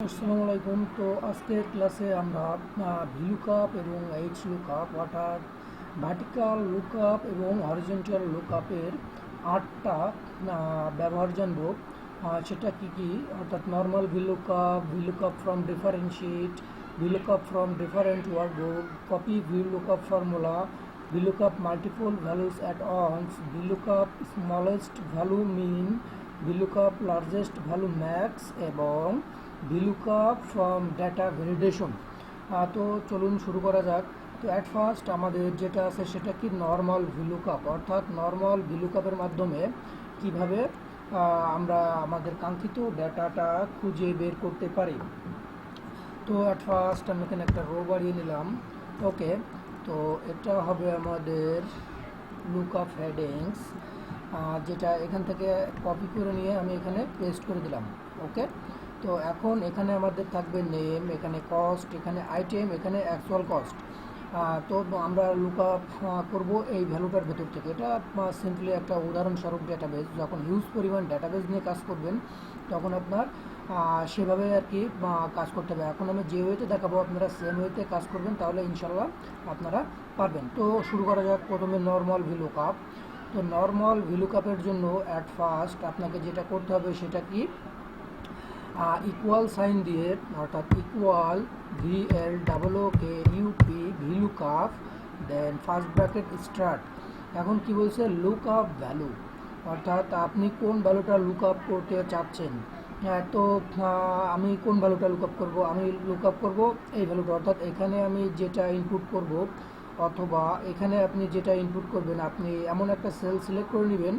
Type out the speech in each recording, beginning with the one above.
আসসালামু আলাইকুম। তো আজকের ক্লাসে আমরা ভিলুকাপ এবং এইচ লুকআপ অর্থাৎ ভার্টিক্যাল লুকআপ এবং হরিজন্টাল লুকআপের 8টা ব্যবহার জানব। সেটা কি কি, অর্থাৎ normal VLOOKUP, VLOOKUP from different sheet, VLOOKUP from different workbook, copy VLOOKUP formula, VLOOKUP multiple values at once, VLOOKUP smallest value mean, VLOOKUP largest value max এবং VLOOKUP from data validation। তো চলুন শুরু করা যাক। তো অ্যাট ফার্স্ট আমাদের যেটা আছে সেটা কি নর্মাল VLOOKUP, অর্থাৎ নর্মাল VLOOKUP-এর মাধ্যমে কিভাবে আমরা আমাদের কাঙ্ক্ষিত ডাটাটা খুঁজে বের করতে পারি। তো অ্যাট ফার্স্ট আমি এখানে একটা রো বাড়িয়ে নিলাম। ওকে, তো এটা হবে আমাদের লুকআপ হেডিংস, যেটা এখান থেকে কপি করে নিয়ে আমি এখানে পেস্ট করে দিলাম। ওকে, তো এখন এখানে আমাদের থাকবে নেম, এখানে কস্ট, এখানে আইটেম, এখানে অ্যাকচুয়াল কস্ট। তো আমরা লুকআপ করব এই ভ্যালুটার ভেতর থেকে। এটা সিম্পলি একটা উদাহরণস্বরূপ ডেটাবেস। যখন হিউজ পরিমাণ ডেটাবেস নিয়ে কাজ করবেন তখন আপনার সেভাবে আর কি কাজ করতে হবে। এখন আমি যে ওয়েতে দেখাবো আপনারা সেম ওয়েতে কাজ করবেন, তাহলে ইনশাল্লাহ আপনারা পারবেন। তো শুরু করা যাক। প্রথমে নর্মাল VLOOKUP। তো নর্মাল VLOOKUP-এর জন্য অ্যাট ফার্স্ট আপনাকে যেটা করতে হবে সেটা কি, ইকুয়াল সাইন দিয়ে, অর্থাৎ equal VLOOKUP VLOOKUP, then first bracket start. এখন কি বলছে, লুকআপ ভ্যালু, অর্থাৎ আপনি কোন ভ্যালুটা লুকআপ করতে চাচ্ছেন। তো আমি কোন ভ্যালুটা লুকআপ করব, আমি লুকআপ করব এই ভ্যালুটা, অর্থাৎ এখানে আমি যেটা ইনপুট করব অথবা এখানে আপনি যেটা ইনপুট করবেন, আপনি এমন একটা সেল সিলেক্ট করে নেবেন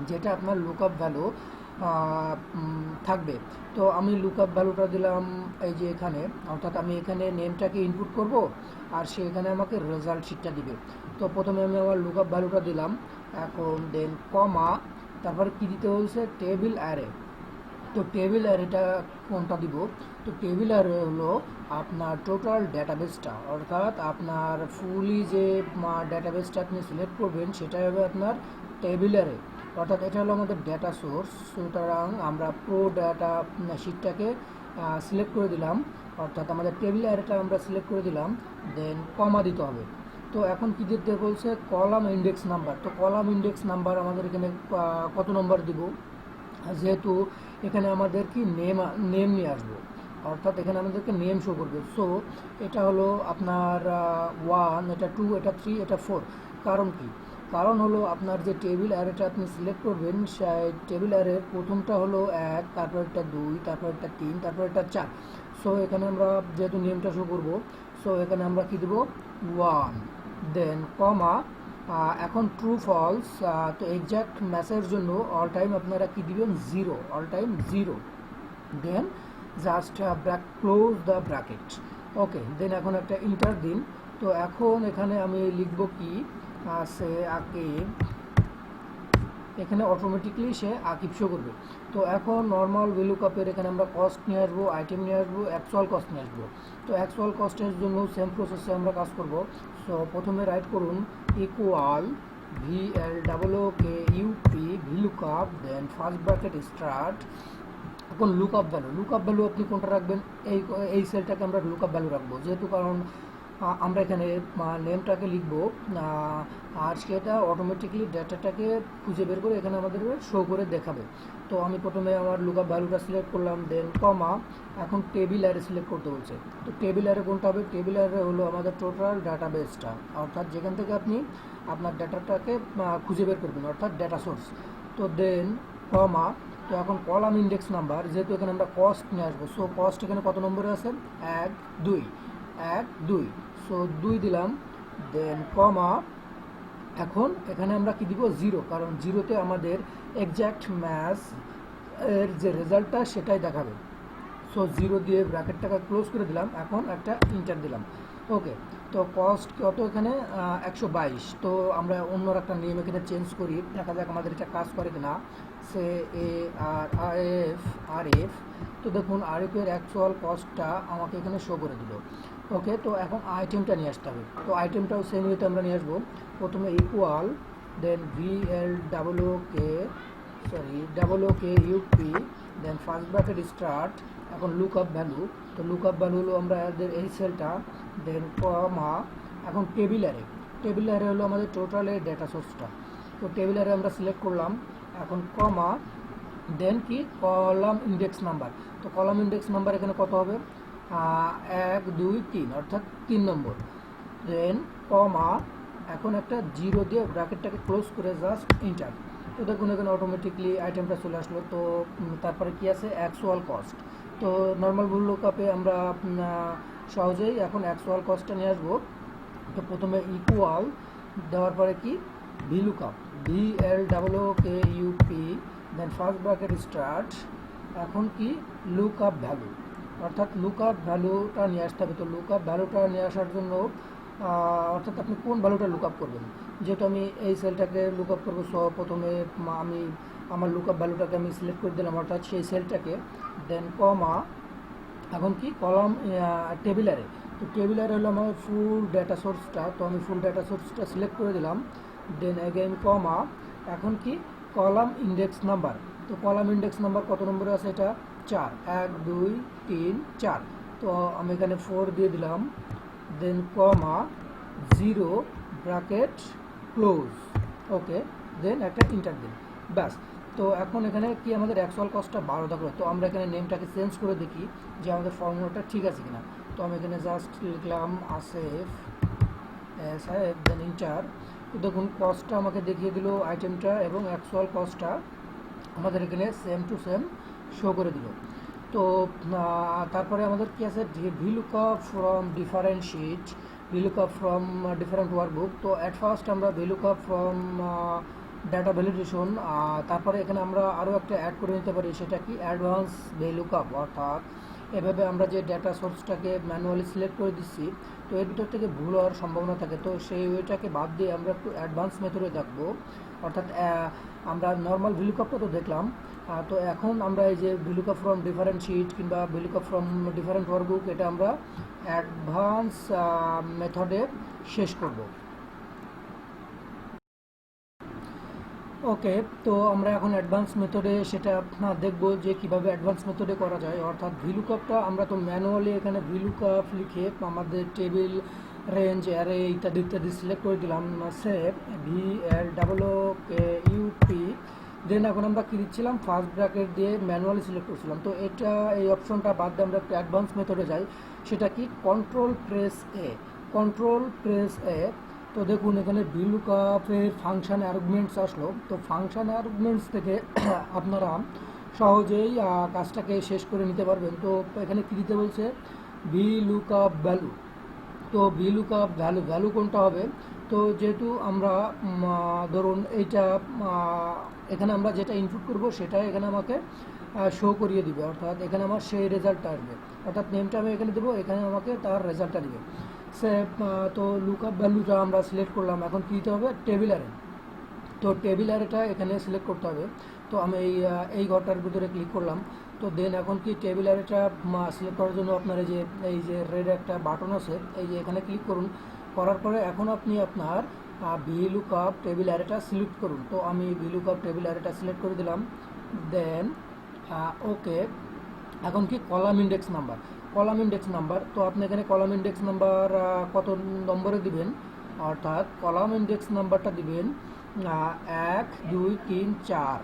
যেটা আপনার লুকআপ ভ্যালু থাকবে। তো আমি লুকআপ ভ্যালুটা দিলাম এই যে এখানে, অর্থাৎ আমি এখানে নেমটাকে ইনপুট করব আর সে এখানে আমাকে রেজাল্ট শিটটা দিবে। তো প্রথমে আমি আমার লুকআপ ভ্যালুটা দিলাম, এখন দেন কমা, তারপরে কী দিতে বলছে, টেবিল অ্যারে। তো টেবিল অ্যারেটা কোনটা দিব, তো টেবিল অ্যারে হলো আপনার টোটাল ডেটাবেসটা, অর্থাৎ আপনার ফুলি যে ডেটাবেসটা আপনি সিলেক্ট করবেন সেটাই হবে আপনার টেবিল অ্যারে। অর্থাৎ এটা হলো আমাদের ডেটা সোর্স। সুতরাং আমরা প্রো ডাটা শিটটাকে সিলেক্ট করে দিলাম, অর্থাৎ আমাদের টেবিল অ্যারেটা আমরা সিলেক্ট করে দিলাম, দেন কমা দিতে হবে। তো এখন কী দিতে বলছে, কলাম ইন্ডেক্স নাম্বার। তো কলাম ইন্ডেক্স নাম্বার আমাদের এখানে কত নম্বর দিব, যেহেতু এখানে আমাদের কি নেম নিয়ে আসবো, অর্থাৎ এখানে আমাদেরকে নেম শো করবে। সো এটা হলো আপনার 1, এটা 2, এটা 3, এটা 4। কারণ কি, কারণ হলো আপনার যে টেবিল অ্যারেটা আপনি সিলেক্ট করবেন সেই টেবিল অ্যারের প্রথমটা হলো 1, তারপর একটা 2, তারপর একটা 3, তারপর একটা 4। সো এখানে আমরা যেহেতু নেমটা শো করবো, সো এখানে আমরা কি দেবো, 1, দেন কমা। এখন ট্রু ফলস, তো এক্স্যাক্ট ম্যাচের জন্য অল টাইম আপনারা কি দিবেন, 0, all time 0, then just close the bracket. Okay, then এখন একটা ইন্টার দিন। তো এখন এখানে আমি লিখব কি, সে আকিব, এখানে অটোমেটিকলি সে আকিব শো করবে। তো এখন নর্মাল VLOOKUP-এর এখানে আমরা কস্ট নিয়ে আসবো, আইটেম নিয়ে আসবো, অ্যাকচুয়াল কস্ট নিয়ে আসবো। তো অ্যাকচুয়াল কস্টের জন্য সেম প্রসেসে আমরা কাজ করব। সো প্রথমে রাইট করুন equal VLOOKUP VLOOKUP, then first bracket start. এখন লুকআপ ভ্যালু, লুকআপ ভ্যালু আপনি কোনটা রাখবেন, এই সেলটাকে আমরা লুকআপ ভ্যালু রাখবো, যেহেতু কারণ আমরা এখানে নেমটাকে লিখবো আর সেটা অটোমেটিকলি ডেটাটাকে খুঁজে বের করে এখানে আমাদের শো করে দেখাবে। তো আমি প্রথমে আমার লুকআপ ভ্যালুটা সিলেক্ট করলাম, দেন কমা। এখন টেবিল অ্যারে সিলেক্ট করতে বলছে। তো টেবিল অ্যারে কোনটা হবে, টেবিল অ্যারে হলো আমাদের টোটাল ডাটাবেসটা, অর্থাৎ যেখান থেকে আপনি আপনার ডাটাটাকে খুঁজে বের করবেন, অর্থাৎ ডেটা সোর্স। তো দেন কমা। তো এখন কলাম ইন্ডেক্স নাম্বার, যেহেতু এখানে আমরা কস্ট নিয়ে আসবো, সো কস্ট এখানে কত নম্বরে আছে, 1, 2, 1, 2, সো 2 দিলাম, দেন কমা। এখন এখানে আমরা কি দিব, 0, কারণ 0-তে আমাদের এক্স্যাক্ট ম্যাচ এর যে রেজাল্টটা সেটাই দেখাবে। সো 0 দিয়ে ব্র্যাকেটটাকে ক্লোজ করে দিলাম, এখন একটা ইন্টার দিলাম। ওকে, তো কস্ট কত এখানে, 122। তো আমরা অন্য একটা নেম এখানে চেঞ্জ করি, দেখা যাক আমাদের এটা কাজ করে কিনা। সে ARIF। তো দেখুন আরএফের অ্যাকচুয়াল কস্টটা আমাকে এখানে শো করে দিল। ওকে, তো এখন আইটেমটা নিয়ে আসতে হবে। তো আইটেমটাও সেম ওয়েতে আমরা নিয়ে আসবো। প্রথমে ইকুয়াল, দেন VLOOK, সরি ডাবল ও কে ইউপি দেন ফার্স্ট ব্র্যাকেট স্টার্ট, এখন লুক আপ ভ্যালু। তো লুক আপ ভ্যালু হলো আমরা এই সেলটা, দেন কমা, এখন টেবিলারে হলো আমাদের টোটালের ডেটা সোর্সটা। তো টেবিলারে আমরা সিলেক্ট করলাম, এখন কমা, দেন কি কলাম ইন্ডেক্স নাম্বার। তো কলাম ইন্ডেক্স নাম্বার এখানে কত হবে, 1 2 3 অর্থাৎ 3 নম্বর, দেন কমা, এখন একটা জিরো দিয়ে ব্র্যাকেটটাকে ক্লোজ করে জাস্ট ইন্টার। তো দেখুন এখানে অটোমেটিকলি আইটেমটা চলে আসলো। তো তারপরে কি আছে, অ্যাকচুয়াল কস্ট। তো নর্মাল ভুল লুকআপে আমরা সহজেই এখন অ্যাকচুয়াল কস্টটা নিয়ে আসবো। তো প্রথমে ইকুয়াল দেওয়ার পরে কি VLOOKUP, VLOOKUP, then first bracket start, এখন কি লুক আপ ভ্যালু, অর্থাৎ লুক আপ ভ্যালুটা নিয়ে আসতে হবে। তো লুক আপ ভ্যালুটা নিয়ে আসার জন্য অর্থাৎ আপনি কোন ভ্যালুটা লুক আপ করবেন, যেহেতু আমি এই সেলটাকে লুক আপ করবো, সো প্রথমে আমি আমার লুক আপ ভ্যালুটাকে আমি সিলেক্ট করে দিলাম, অর্থাৎ সেই সেলটাকে, দেন কমা, এখন কি কলাম টেবিলারে। তো টেবিলারে হলো আমার ফুল ডেটা সোর্সটা, তো আমি ফুল ডেটা সোর্সটা সিলেক্ট করে দিলাম, দেন অ্যাগেন কমা, এখন কি কলাম ইন্ডেক্স নাম্বার। তো কলাম ইন্ডেক্স নাম্বার কত নম্বরে আছে, এটা 4, 1 2 3 4। তো আমি এখানে 4 দিয়ে দিলাম, দেন কমা, 0 ব্র্যাকেট ক্লোজ, ওকে, দেন একটা ইন্টার দিন, ব্যাস। তো এখন এখানে কি আমাদের অ্যাকচুয়াল কস্টটা 12 থাকলো। তো আমরা এখানে নেমটাকে চেঞ্জ করে দেখি যে আমাদের ফর্মুলাটা ঠিক আছে কিনা। তো আমি এখানে জাস্ট লিখলাম আসেফ, দেন ইন্টার। তো দেখুন কস্টটা আমাকে দেখিয়ে দিল আইটেমটা, এবং অ্যাকচুয়াল কস্টটা আমাদের এখানে সেম টু সেম শো করে দিল। তো তারপরে আমাদের কি আছে, VLOOKUP from different sheet, VLOOKUP from different workbook. তো অ্যাট ফার্স্ট আমরা ভিলুকআপ ফ্রম ডাটা ভ্যালিডেশন, তারপরে এখানে আমরা আরও একটা অ্যাড করে নিতে পারি, সেটা কি অ্যাডভান্স ভিলুকআপ। অর্থাৎ এভাবে আমরা যে ডেটা সোর্সটাকে ম্যানুয়ালি সিলেক্ট করে দিচ্ছি, তো এর ভিতর থেকে ভুল হওয়ার সম্ভাবনা থাকে। তো সেই ওয়েটাকে বাদ দিয়ে আমরা একটু অ্যাডভান্স মেথডে দেখবো। অর্থাৎ আমরা নর্মাল ভিলুকআপটা তো দেখলাম, তো এখন আমরা এই যে ভিলুকআপ ফ্রম ডিফারেন্ট শিট কিংবা ভিলুকআপ ফ্রম ডিফারেন্ট ওয়ার্কবুক, এটা আমরা অ্যাডভান্স মেথডে শেষ করব। ওকে, তো আমরা এখন অ্যাডভান্স মেথডে সেটা দেখব যে কিভাবে অ্যাডভান্স মেথডে করা যায়। অর্থাৎ ভিলুকআপটা আমরা তো ম্যানুয়ালি এখানে ভিলুকআপ লিখে আমাদের টেবিল, রেঞ্জ, অ্যারে ইত্যাদি ইত্যাদি সিলেক্ট করে দিলাম, সেভ, VLOOKUP। দেন এখন আমরা কী দিচ্ছিলাম, ফার্স্ট ব্র্যাকেট দিয়ে ম্যানুয়ালি সিলেক্ট করছিলাম। তো এটা এই অপশনটা বাদ দিয়ে আমরা একটা অ্যাডভান্স মেথডে যাই, সেটা কি কন্ট্রোল প্রেস এ। তো দেখুন এখানে ভিলুকআপের ফাংশন আর্গুমেন্টস আসলো। তো ফাংশন আর্গুমেন্টস থেকে আপনারা সহজেই কাজটাকে শেষ করে নিতে পারবেন। তো এখানে কী দিতে বলছে, ভিলুকআপ ভ্যালু। তো ভিলুকআপ ভ্যালু কোনটা হবে, তো যেহেতু আমরা ধরুন এইটা এখানে আমরা যেটা ইনপুট করব সেটাই এখানে আমাকে শো করিয়ে দিবে, অর্থাৎ এখানে আমার সেই রেজাল্টটা আসবে। অর্থাৎ নেমটা আমি এখানে দেবো, এখানে আমাকে তার রেজাল্টটা দিবে। তো লুকআপ ভ্যালুটা আমরা সিলেক্ট করলাম, এখন কী দিতে হবে, টেবিলারে। তো টেবিলারেটা এখানে সিলেক্ট করতে হবে। তো আমি এই ঘরটার ভিতরে ক্লিক করলাম। তো দেন এখন কি টেবিলারেটা সিলেক্ট করার জন্য আপনার এই যে রেড একটা বাটন আছে, এই যে এখানে ক্লিক করুন। করার পরে এখন আপনি আপনার ভিলুকআপ টেবিলারেটা সিলেক্ট করুন। তো আমি ভিলুকআপ টেবিলারেটা সিলেক্ট করে দিলাম, দেন ওকে। এখন কি কলাম ইন্ডেক্স নাম্বার। তো আপনি এখানে কলাম ইন্ডেক্স নাম্বার কত নম্বরে দিবেন, অর্থাৎ কলাম ইন্ডেক্স নাম্বারটা দিবেন 1 2 3 4,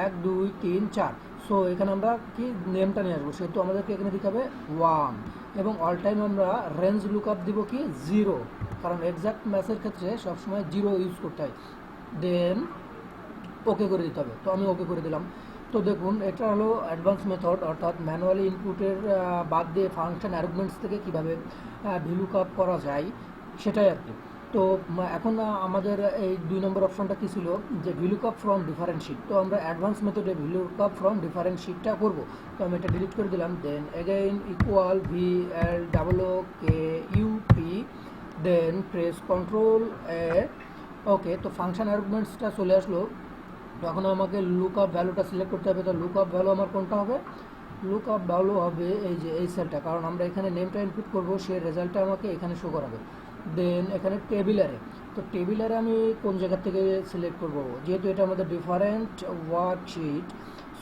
1 2 3 4। সো এখানে আমরা কি নেমটা নিয়ে আসবো, সেহেতু আমাদেরকে এখানে দিতে হবে 1, এবং অল টাইম আমরা রেঞ্জ লুকআপ দিব কি 0, কারণ এক্সাক্ট ম্যাচের ক্ষেত্রে সবসময় 0 ইউজ করতে হয়। দেন ওকে করে দিতে হবে। তো আমি ওকে করে দিলাম। তো দেখুন এটা হলো অ্যাডভান্স মেথড, অর্থাৎ ম্যানুয়ালি ইনপুটের বাদ দিয়ে ফাংশন আর্গুমেন্টস থেকে কীভাবে ভিলুকআপ করা যায় সেটাই আর কি। তো এখন আমাদের এই 2 নম্বর অপশনটা কী ছিল, যে ভিলুকআপ ফ্রম ডিফারেন্ট শিট। তো আমরা অ্যাডভান্স মেথডে ভিলুকআপ ফ্রম ডিফারেন্ট শিটটা করব। তো আমি এটা ডিলিট করে দিলাম, then again equal VLOOKUP, then press control A, okay. তো ফাংশন আর্গুমেন্টসটা চলে আসলো। তো এখন আমাকে লুকআপ ভ্যালুটা সিলেক্ট করতে হবে। তো লুকআপ ভ্যালু আমার কোনটা হবে, লুকআপ ভ্যালু হবে এই যে এই সেলটা, কারণ আমরা এখানে নেমটা ইনপুট করব, সেই রেজাল্টটা আমাকে এখানে শো করাবে। দেন এখানে টেবিলারে, তো টেবিলারে আমি কোন জায়গা থেকে সিলেক্ট করব, যেহেতু এটা আমাদের ডিফারেন্ট ওয়ার্কশিট।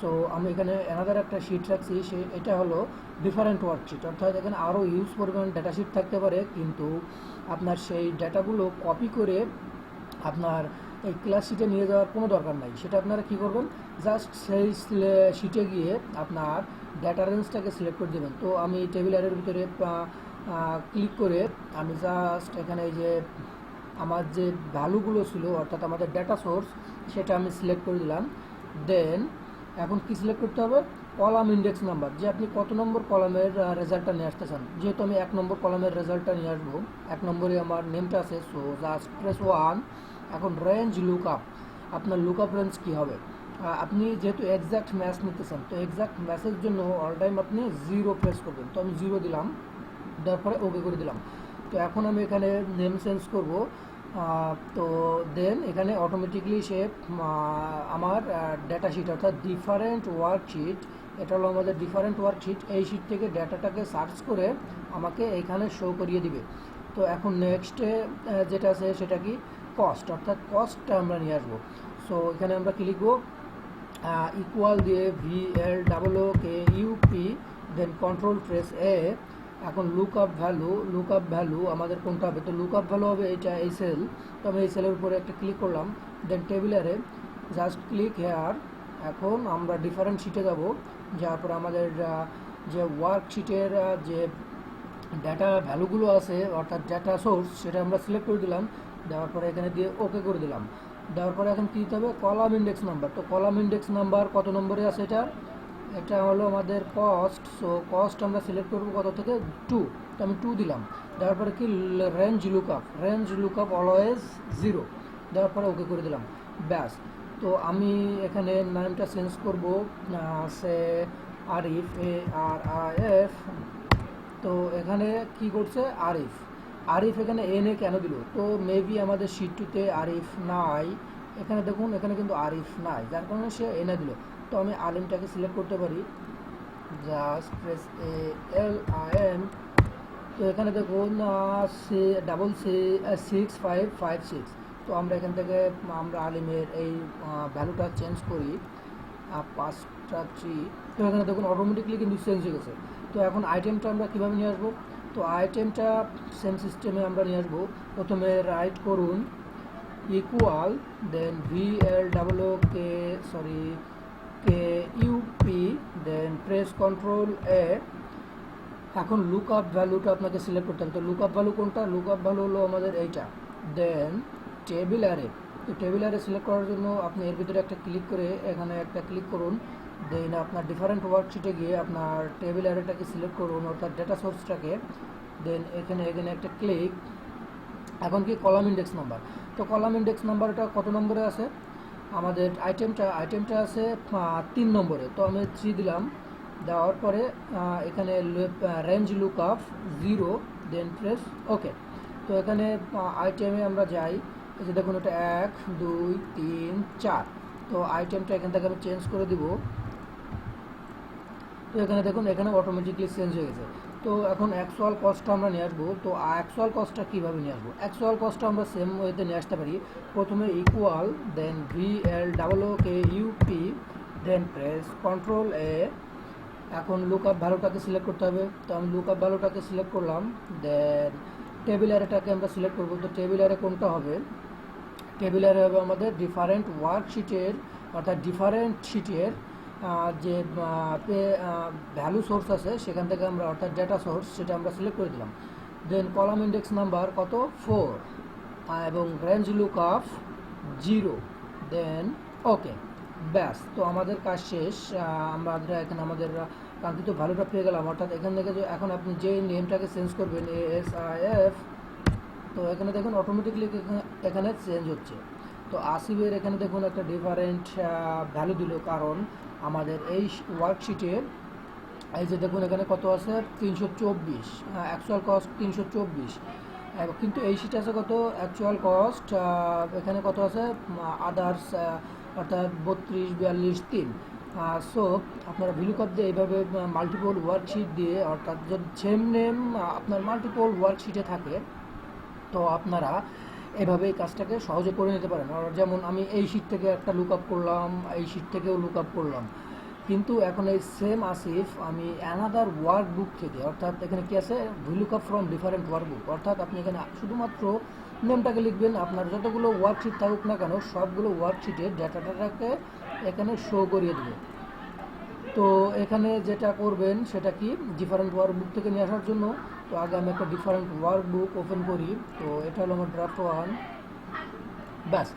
সো আমি এখানে অ্যানাদার একটা শিট রাখছি, এটা হলো ডিফারেন্ট ওয়ার্কশিট, অর্থাৎ এখানে আরও ইউজ পরিমাণ ডাটা শিট থাকতে পারে, কিন্তু আপনার সেই ডাটাগুলো কপি করে আপনার এই ক্লাস শিটে নিয়ে যাওয়ার কোনো দরকার নাই। সেটা আপনারা কী করবেন, জাস্ট সেই শিটে গিয়ে আপনার ডাটা রেঞ্জটাকে সিলেক্ট করে দেবেন। তো আমি টেবিলারের ভিতরে ক্লিক করে আমি জাস্ট এখানে এই যে আমার যে ভ্যালুগুলো ছিল, অর্থাৎ আমাদের ডাটা সোর্স, সেটা আমি সিলেক্ট করে দিলাম। দেন এখন কি সিলেক্ট করতে হবে, কলাম ইন্ডেক্স নাম্বার, যে আপনি কত নম্বর কলামের রেজাল্টটা নিয়ে আসতে চান। যেহেতু আমি 1 নম্বর কলামের রেজাল্টটা নিয়ে আসবো, 1 নম্বরে আমার নেমটা আছে, সো জাস্ট প্রেস 1। এখন রেঞ্জ লুক আপ, আপনার লুক আপ রেঞ্জ কী হবে, আপনি যেহেতু এক্স্যাক্ট ম্যাচ নিতে চান, তো এক্স্যাক্ট ম্যাচের জন্য অল টাইম আপনি 0 প্রেস করবেন। তো আমি 0 দিলাম, দেওয়ার পরে ওকে করে দিলাম। তো এখন আমি এখানে নেম চেঞ্জ করব। তো দেন এখানে অটোমেটিকলি সে আমার ডেটা শিট, অর্থাৎ ডিফারেন্ট ওয়ার্কশিট, এটা হলো আমাদের ডিফারেন্ট ওয়ার্কশিট, এই শিট থেকে ডেটাটাকে সার্চ করে আমাকে এইখানে শো করিয়ে দিবে। তো এখন নেক্সটে যেটা আছে সেটা কি, কস্ট, অর্থাৎ কস্টটা আমরা নিয়ে আসবো। সো এখানে আমরা কি লিখবো, ইকুয়াল দিয়ে VLOOKUP, দেন কন্ট্রোল প্রেস এ। এখন লুক আপ ভ্যালু আমাদের কোনটা হবে, তো লুক আপ ভ্যালু হবে এইটা, এই সেল। তো আমি এই সেলের উপরে একটা ক্লিক করলাম, দেন টেবিলারে জাস্ট ক্লিক হেয়ার। এখন আমরা ডিফারেন্ট শিটে যাব, যার পর আমাদের যে ওয়ার্কশিটের যে ডাটা ভ্যালুগুলো আছে, অর্থাৎ ডাটা সোর্স, সেটা আমরা সিলেক্ট করে দিলাম। দেওয়ার পরে এখানে দিয়ে ওকে করে দিলাম। দেওয়ার পরে এখন কী দিতে হবে, কলাম ইন্ডেক্স নাম্বার। তো কলাম ইন্ডেক্স নাম্বার কত নম্বরে আছে, এটা হলো আমাদের কস্ট। সো কস্ট আমরা সিলেক্ট করবো কত থেকে, 2। তো আমি 2 দিলাম। দেওয়ার পরে কি, রেঞ্জ লুক আপ অলওয়েজ 0, দেওয়ার পরে ওকে করে দিলাম, ব্যাস। তো আমি এখানে নামটা চেঞ্জ করবো, সে আরিফ, ARIF। তো এখানে কি করছে, আরিফ এখানে এনে কেন দিল, তো মেবি আমাদের শিট 2তে আরিফ নাই। এখানে দেখুন, এখানে কিন্তু আরিফ নাই, যার কারণে সে এনে দিল। তো আমি আলিমটাকে সিলেক্ট করতে পারি, জাস্ট প্রেস ALIM। তো এখানে দেখুন C65556। তো আমরা এখান থেকে আমরা আলিমের এই ভ্যালুটা চেঞ্জ করি, 5টা 3। তো এখানে দেখুন অটোমেটিকলি কিন্তু চেঞ্জ হয়ে গেছে। তো এখন আইটেমটা আমরা কীভাবে নিয়ে আসবো, তো আইটেমটা সেম সিস্টেমে আমরা নিয়ে আসবো। প্রথমে রাইট করুন ইকুয়াল, দেন KUP, দেন প্রেস কন্ট্রোল এ। এখন লুক আপ ভ্যালুটা আপনাকে সিলেক্ট করতে হবে। তো লুক আপ ভ্যালু কোনটা, লুক আপ ভ্যালু হলো আমাদের এইটা। দেন টেবিলারে, তো টেবিলারে সিলেক্ট করার জন্য আপনি এর ভিতরে একটা ক্লিক করে এখানে একটা ক্লিক করুন। দেন আপনার ডিফারেন্ট ওয়ার্কশিটে গিয়ে আপনার টেবিলারেটাকে সিলেক্ট করুন, অর্থাৎ ডেটা সোর্সটাকে। দেন এখানে একটা ক্লিক। এখন কি, কলাম ইন্ডেক্স নাম্বার। তো কলাম ইন্ডেক্স নাম্বারটা কত নম্বরে আছে, আমাদের আইটেমটা আছে 3 নম্বরে। তো আমি 3 দিলাম। দেওয়ার পরে এখানে range lookup 0, then press okay. তো এখানে আইটেমে আমরা যাই, এই যে দেখুন এটা 1 2 3 4। তো আইটেমটা এখান থেকে আমি চেঞ্জ করে দিব। তো এখানে দেখুন, এখানে অটোমেটিকলি চেঞ্জ হয়ে গেছে। তো এখন অ্যাকচুয়াল কস্টটা আমরা নিয়ে আসবো। তো অ্যাকচুয়াল কস্টটা কীভাবে নিয়ে আসবো, অ্যাকচুয়াল কস্টটা আমরা সেম ওয়েতে নিয়ে আসতে পারি। প্রথমে ইকুয়াল, দেন VLOOKUP, দেন প্রেস কন্ট্রোল এ। এখন লুক আপ ভ্যালুটাকে সিলেক্ট করতে হবে। তো আমি লুক আপ ভ্যালুটাকে সিলেক্ট করলাম। দেন টেবিলারেটাকে আমরা সিলেক্ট করবো। তো টেবিলারে কোনটা হবে, টেবিলারে হবে আমাদের ডিফারেন্ট ওয়ার্কশিটের, অর্থাৎ ডিফারেন্ট শিটের যে ভ্যালু সোর্স আছে সেখান থেকে আমরা, অর্থাৎ ডেটা সোর্স, সেটা আমরা সিলেক্ট করে দিলাম। দেন কলাম ইন্ডেক্স নাম্বার কত, 4, এবং রেঞ্জ লুক আপ 0, দেন ওকে, ব্যাস। তো আমাদের কাজ শেষ। আমরা এখানে আমাদের কাঙ্ক্ষিত ভ্যালুটা পেয়ে গেলাম। অর্থাৎ এখান থেকে এখন আপনি যে নেমটাকে চেঞ্জ করবেন, ASIF, তো এখানে দেখুন অটোমেটিকলি এখানে চেঞ্জ হচ্ছে। তো আসিফের এখানে দেখুন একটা ডিফারেন্ট ভ্যালু দিল, কারণ আমাদের এই ওয়ার্কশিটে এই যে দেখুন এখানে কত আছে, 324, অ্যাকচুয়াল কস্ট 324, কিন্তু এই শিটে আছে কত, অ্যাকচুয়াল কস্ট এখানে কত আছে, আদার্স, অর্থাৎ 32 42 3। সো আপনারা ভিলুকআপ দিয়ে এইভাবে মাল্টিপল ওয়ার্কশিট দিয়ে, অর্থাৎ যদি সেম নেম আপনার মাল্টিপল ওয়ার্কশিটে থাকে, তো আপনারা এভাবে এই কাজটাকে সহজে করে নিতে পারেন। আর যেমন আমি এই শিট থেকে একটা লুক আপ করলাম, এই শিট থেকেও লুক আপ করলাম, কিন্তু এখন এই সেম আসিফ আমি অ্যানাদার ওয়ার্কবুক থেকে, অর্থাৎ এখানে কি আছে, look up from different workbook, অর্থাৎ আপনি এখানে শুধুমাত্র নেমটাকে লিখবেন, আপনার যতগুলো ওয়ার্কশিট থাকুক না কেন সবগুলো ওয়ার্কশিটের ডাটাটাকে এখানে শো করিয়ে দেবে। তো এখানে যেটা করবেন সেটা কি, ডিফারেন্ট ওয়ার্কবুক থেকে নিয়ে আসার জন্য, তো আগে আমি একটা ডিফারেন্ট ওয়ার্কবুক ওপেন করি। তো এটা হলো আমার ড্রাফট 1, ব্যাস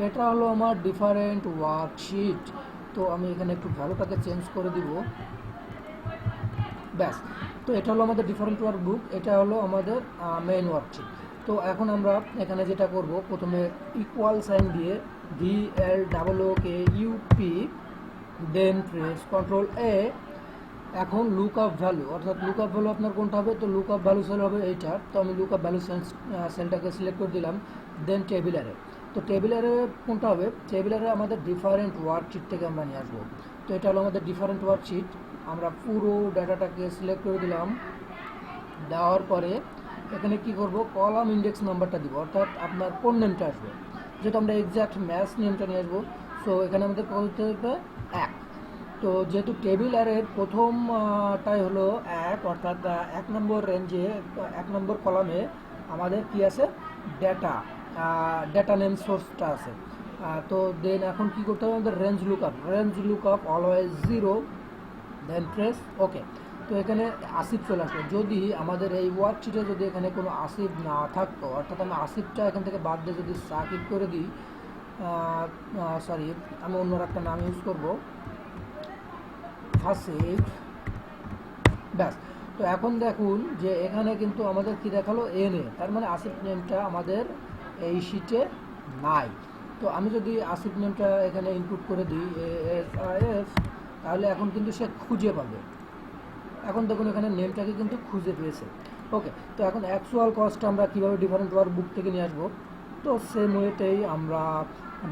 এটা হলো আমার ডিফারেন্ট ওয়ার্কশিট। তো আমি এখানে একটু ভ্যালুটাকে চেঞ্জ করে দিব, ব্যাস। তো এটা হলো আমাদের ডিফারেন্ট ওয়ার্কবুক, এটা হলো আমাদের মেইন ওয়ার্কশিট। তো এখন আমরা এখানে যেটা করব, প্রথমে ইকুয়াল সাইন দিয়ে VLOOKUP, then press control A। এখন লুক আপ ভ্যালু, অর্থাৎ লুক আপ ভ্যালু আপনার কোনটা হবে, তো লুক আপ ভ্যালু সেল হবে এইটা। তো আমি লুক আপ ভ্যালু সেলটাকে সিলেক্ট করে দিলাম, দেন টেবিলারে। তো টেবিলারে কোনটা হবে, টেবিলারে আমাদের ডিফারেন্ট ওয়ার্কশিট থেকে আমরা নিয়ে আসবো। তো এটা হলো আমাদের ডিফারেন্ট ওয়ার্কশিট, আমরা পুরো ডাটাটাকে সিলেক্ট করে দিলাম। দেওয়ার পরে এখানে কি করব, কলাম ইন্ডেক্স নাম্বারটা দিব, অর্থাৎ আপনার কোন নেমটা আসবে, যেহেতু আমরা এক্স্যাক্ট ম্যাচ নেমটা নিয়ে আসবো। সো এখানে আমাদের কত হতে হবে, 1। তো যেহেতু টেবিল অ্যারের প্রথমটাই হলো 1, অর্থাৎ 1 নম্বর রেঞ্জে 1 নম্বর কলামে আমাদের কি আছে, ডেটা নেম সোর্সটা আছে। তো দেন এখন কি করতে হবে, আমাদের range lookup always 0, then press okay. তো এখানে আসিফ চলে আসলো। যদি আমাদের এই ওয়ার্কশিটে যদি এখানে কোনো আসিফ না থাকতো, অর্থাৎ আমি আসিফটা এখান থেকে বাদ দিয়ে যদি সাকিব করে দিই, সরি আমি অন্য একটা নাম ইউজ করব, আসিফ, ব্যাস। তো এখন দেখুন যে এখানে কিন্তু আমাদের কি দেখালো, NA, তার মানে আসিফ নেমটা আমাদের এই শিটে নাই। তো আমি যদি আসিফ নেমটা এখানে ইনপুট করে দিই ASIF, তাহলে এখন কিন্তু সে খুঁজে পাবে। এখন দেখুন এখানে নেমটাকে কিন্তু খুঁজে পেয়েছে। ওকে, তো এখন অ্যাকচুয়াল কস্টটা আমরা কীভাবে ডিফারেন্ট ওয়ার্কবুক থেকে নিয়ে আসবো, তো সেম ওয়েতেই আমরা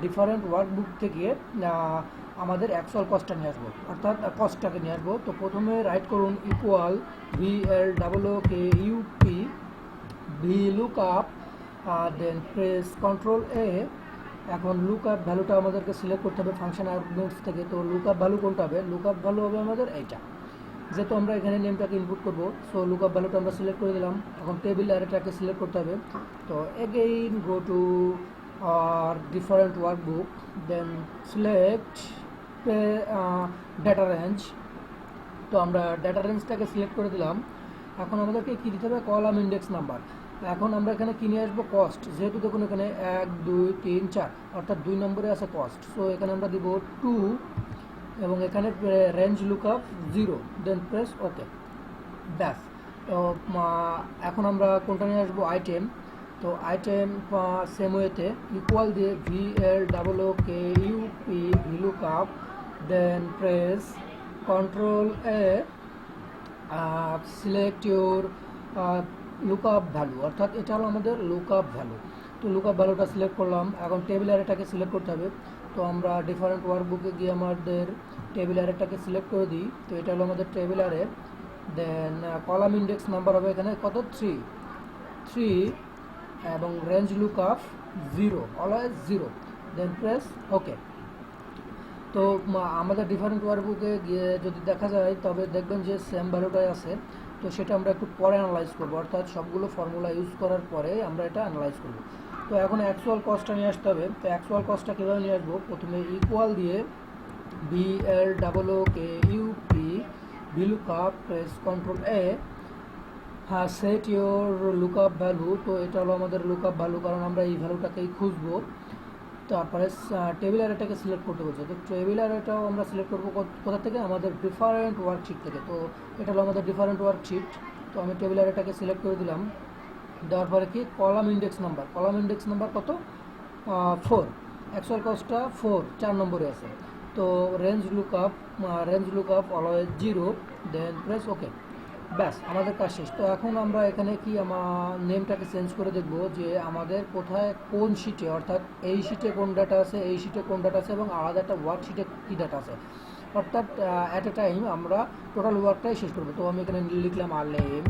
ডিফারেন্ট ওয়ার্কবুক থেকে আমাদের অ্যাকচুয়াল কস্টটা নিয়ে আসবো, অর্থাৎ কস্টটাকে নিয়ে আসবো। তো প্রথমে রাইট করুন equal VLOOKUP, VLOOKUP, then press control A। এখন লুকআপ ভ্যালুটা আমাদেরকে সিলেক্ট করতে হবে ফাংশন আর্গুমেন্টস থেকে। তো লুকআপ ভ্যালু কোনটা হবে, লুকআপ ভ্যালু হবে আমাদের এইটা, যেহেতু আমরা এখানে নেমটাকে ইনপুট করব। সো লুকআপ ভ্যালুটা আমরা সিলেক্ট করে দিলাম। এখন টেবিল অ্যারেটাকে সিলেক্ট করতে হবে। তো again go to different workbook, then select data range. তো আমরা ডেটা রেঞ্জটাকে সিলেক্ট করে দিলাম। এখন আমাদেরকে কী দিতে হবে, কলাম ইন্ডেক্স নাম্বার। এখন আমরা এখানে কিনে আসবো কস্ট, যেহেতু দেখুন এখানে 1 2 3 4, অর্থাৎ 2 নম্বরে আছে কস্ট। সো এখানে আমরা দিব 2, এবং এখানে range lookup 0, then press okay, ব্যাস। তো এখন আমরা কোনটা নিয়ে আসবো, আইটেম। তো আইটেম সেম ওয়েতে ইকুয়াল দিয়ে VLOOKUP, VLOOKUP, then press control A, select your lookup value, অর্থাৎ এটা হলো আমাদের লুকআপ ভ্যালু। তো লুকআপ ভ্যালুটা সিলেক্ট করলাম। এখন টেবিল অ্যারেটাকে সিলেক্ট করতে হবে। তো আমরা ডিফারেন্ট ওয়ার্কবুকে গিয়ে আমাদের টেবিল অ্যারেটাকে সিলেক্ট করে দিই। তো এটা হলো আমাদের table array. Then column index number হবে এখানে কত, 3, এবং range lookup 0, always 0, then press okay. তো আমাদের ডিফারেন্ট ওয়ার্কবুকে গিয়ে যদি দেখা যায়, তবে দেখবেন যে সেম ভ্যালুটাই আছে। তো সেটা আমরা একটু পরে অ্যানালাইজ করবো, অর্থাৎ সবগুলো ফর্মুলা ইউজ করার পরে আমরা এটা অ্যানালাইজ করবো। তো এখন অ্যাকচুয়াল কস্টটা নিয়ে আসতে হবে। তো অ্যাকচুয়াল কস্টটা কীভাবে নিয়ে আসবো, প্রথমে ইকুয়াল দিয়ে VLOOKUP, VLOOKUP, press control A, হ্যাঁ সেট ইউর লুকআপ ভ্যালু। তো এটা হলো আমাদের লুকআপ ভ্যালু, কারণ আমরা এই ভ্যালুটাকেই খুঁজবো। তারপরে টেবিল অ্যারেটাকে সিলেক্ট করতে বলছে। তো টেবিল অ্যারেটাও আমরা সিলেক্ট করবো কোথা থেকে, আমাদের ডিফারেন্ট ওয়ার্কশিট থেকে। তো এটা হলো আমাদের ডিফারেন্ট ওয়ার্কশিট। তো আমি টেবিল অ্যারেটাকে সিলেক্ট করে দিলাম। দেওয়ার পরে কি, কলাম ইন্ডেক্স নাম্বার কত, 4, অ্যাকচুয়াল কস্টটা 4 নম্বরে আছে। তো range lookup always 0, then press okay, ব্যাস আমাদের কাজ শেষ। তো এখন আমরা এখানে কি আমার নেমটাকে চেঞ্জ করে দেখব যে আমাদের কোথায় কোন শিটে, অর্থাৎ এই শিটে কোন ডাটা আছে, এই শিটে কোন ডাটা আছে, এবং আলাদা একটা ওয়ার্কশিটে কী ডাটা আছে, অর্থাৎ অ্যাট এ টাইম আমরা টোটাল ওয়ার্কটাই শেষ করবো। তো আমি এখানে লিখলাম আলেম।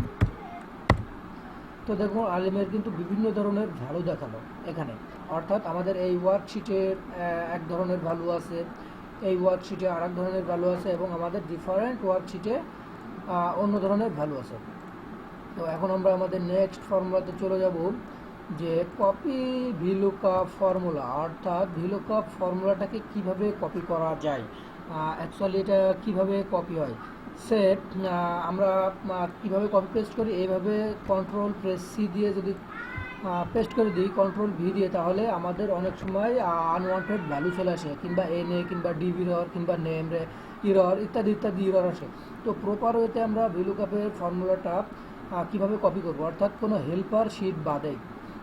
তো তো দেখুন আলিমের কিন্তু বিভিন্ন ধরনের ভ্যালু দেখালো এখানে, অর্থাৎ আমাদের এই ওয়ার্কশিটের এক ধরনের ভ্যালু আছে, এই ওয়ার্কশিটে আর এক ধরনের ভ্যালু আছে, এবং আমাদের ডিফারেন্ট ওয়ার্কশিটে অন্য ধরনের ভ্যালু আছে। তো এখন আমরা আমাদের নেক্সট ফর্মুলাতে চলে যাব, যে কপি ভিলুকআপ ফর্মুলা, অর্থাৎ ভিলুকআপ ফর্মুলাটাকে কিভাবে কপি করা যায়, অ্যাকচুয়ালি এটা কিভাবে কপি হয়। সেট আমরা কিভাবে কপি পেস্ট করি, এইভাবে কন্ট্রোল প্রেস সি দিয়ে যদি পেস্ট করে দিই, কন্ট্রোল ভি দিয়ে, তাহলে আমাদের অনেক সময় আনওয়ান্টেড ভ্যালু চলে আসে, কিংবা এন এ কিংবা ডিবি ইরর কিংবা নেম রে ইরর ইত্যাদি ইত্যাদি ইরর আসে। তো প্রপার ওয়েতে আমরা ভিলুকআপের ফর্মুলাটা কিভাবে কপি করব, অর্থাৎ কোনো হেল্পার শিট বাদে।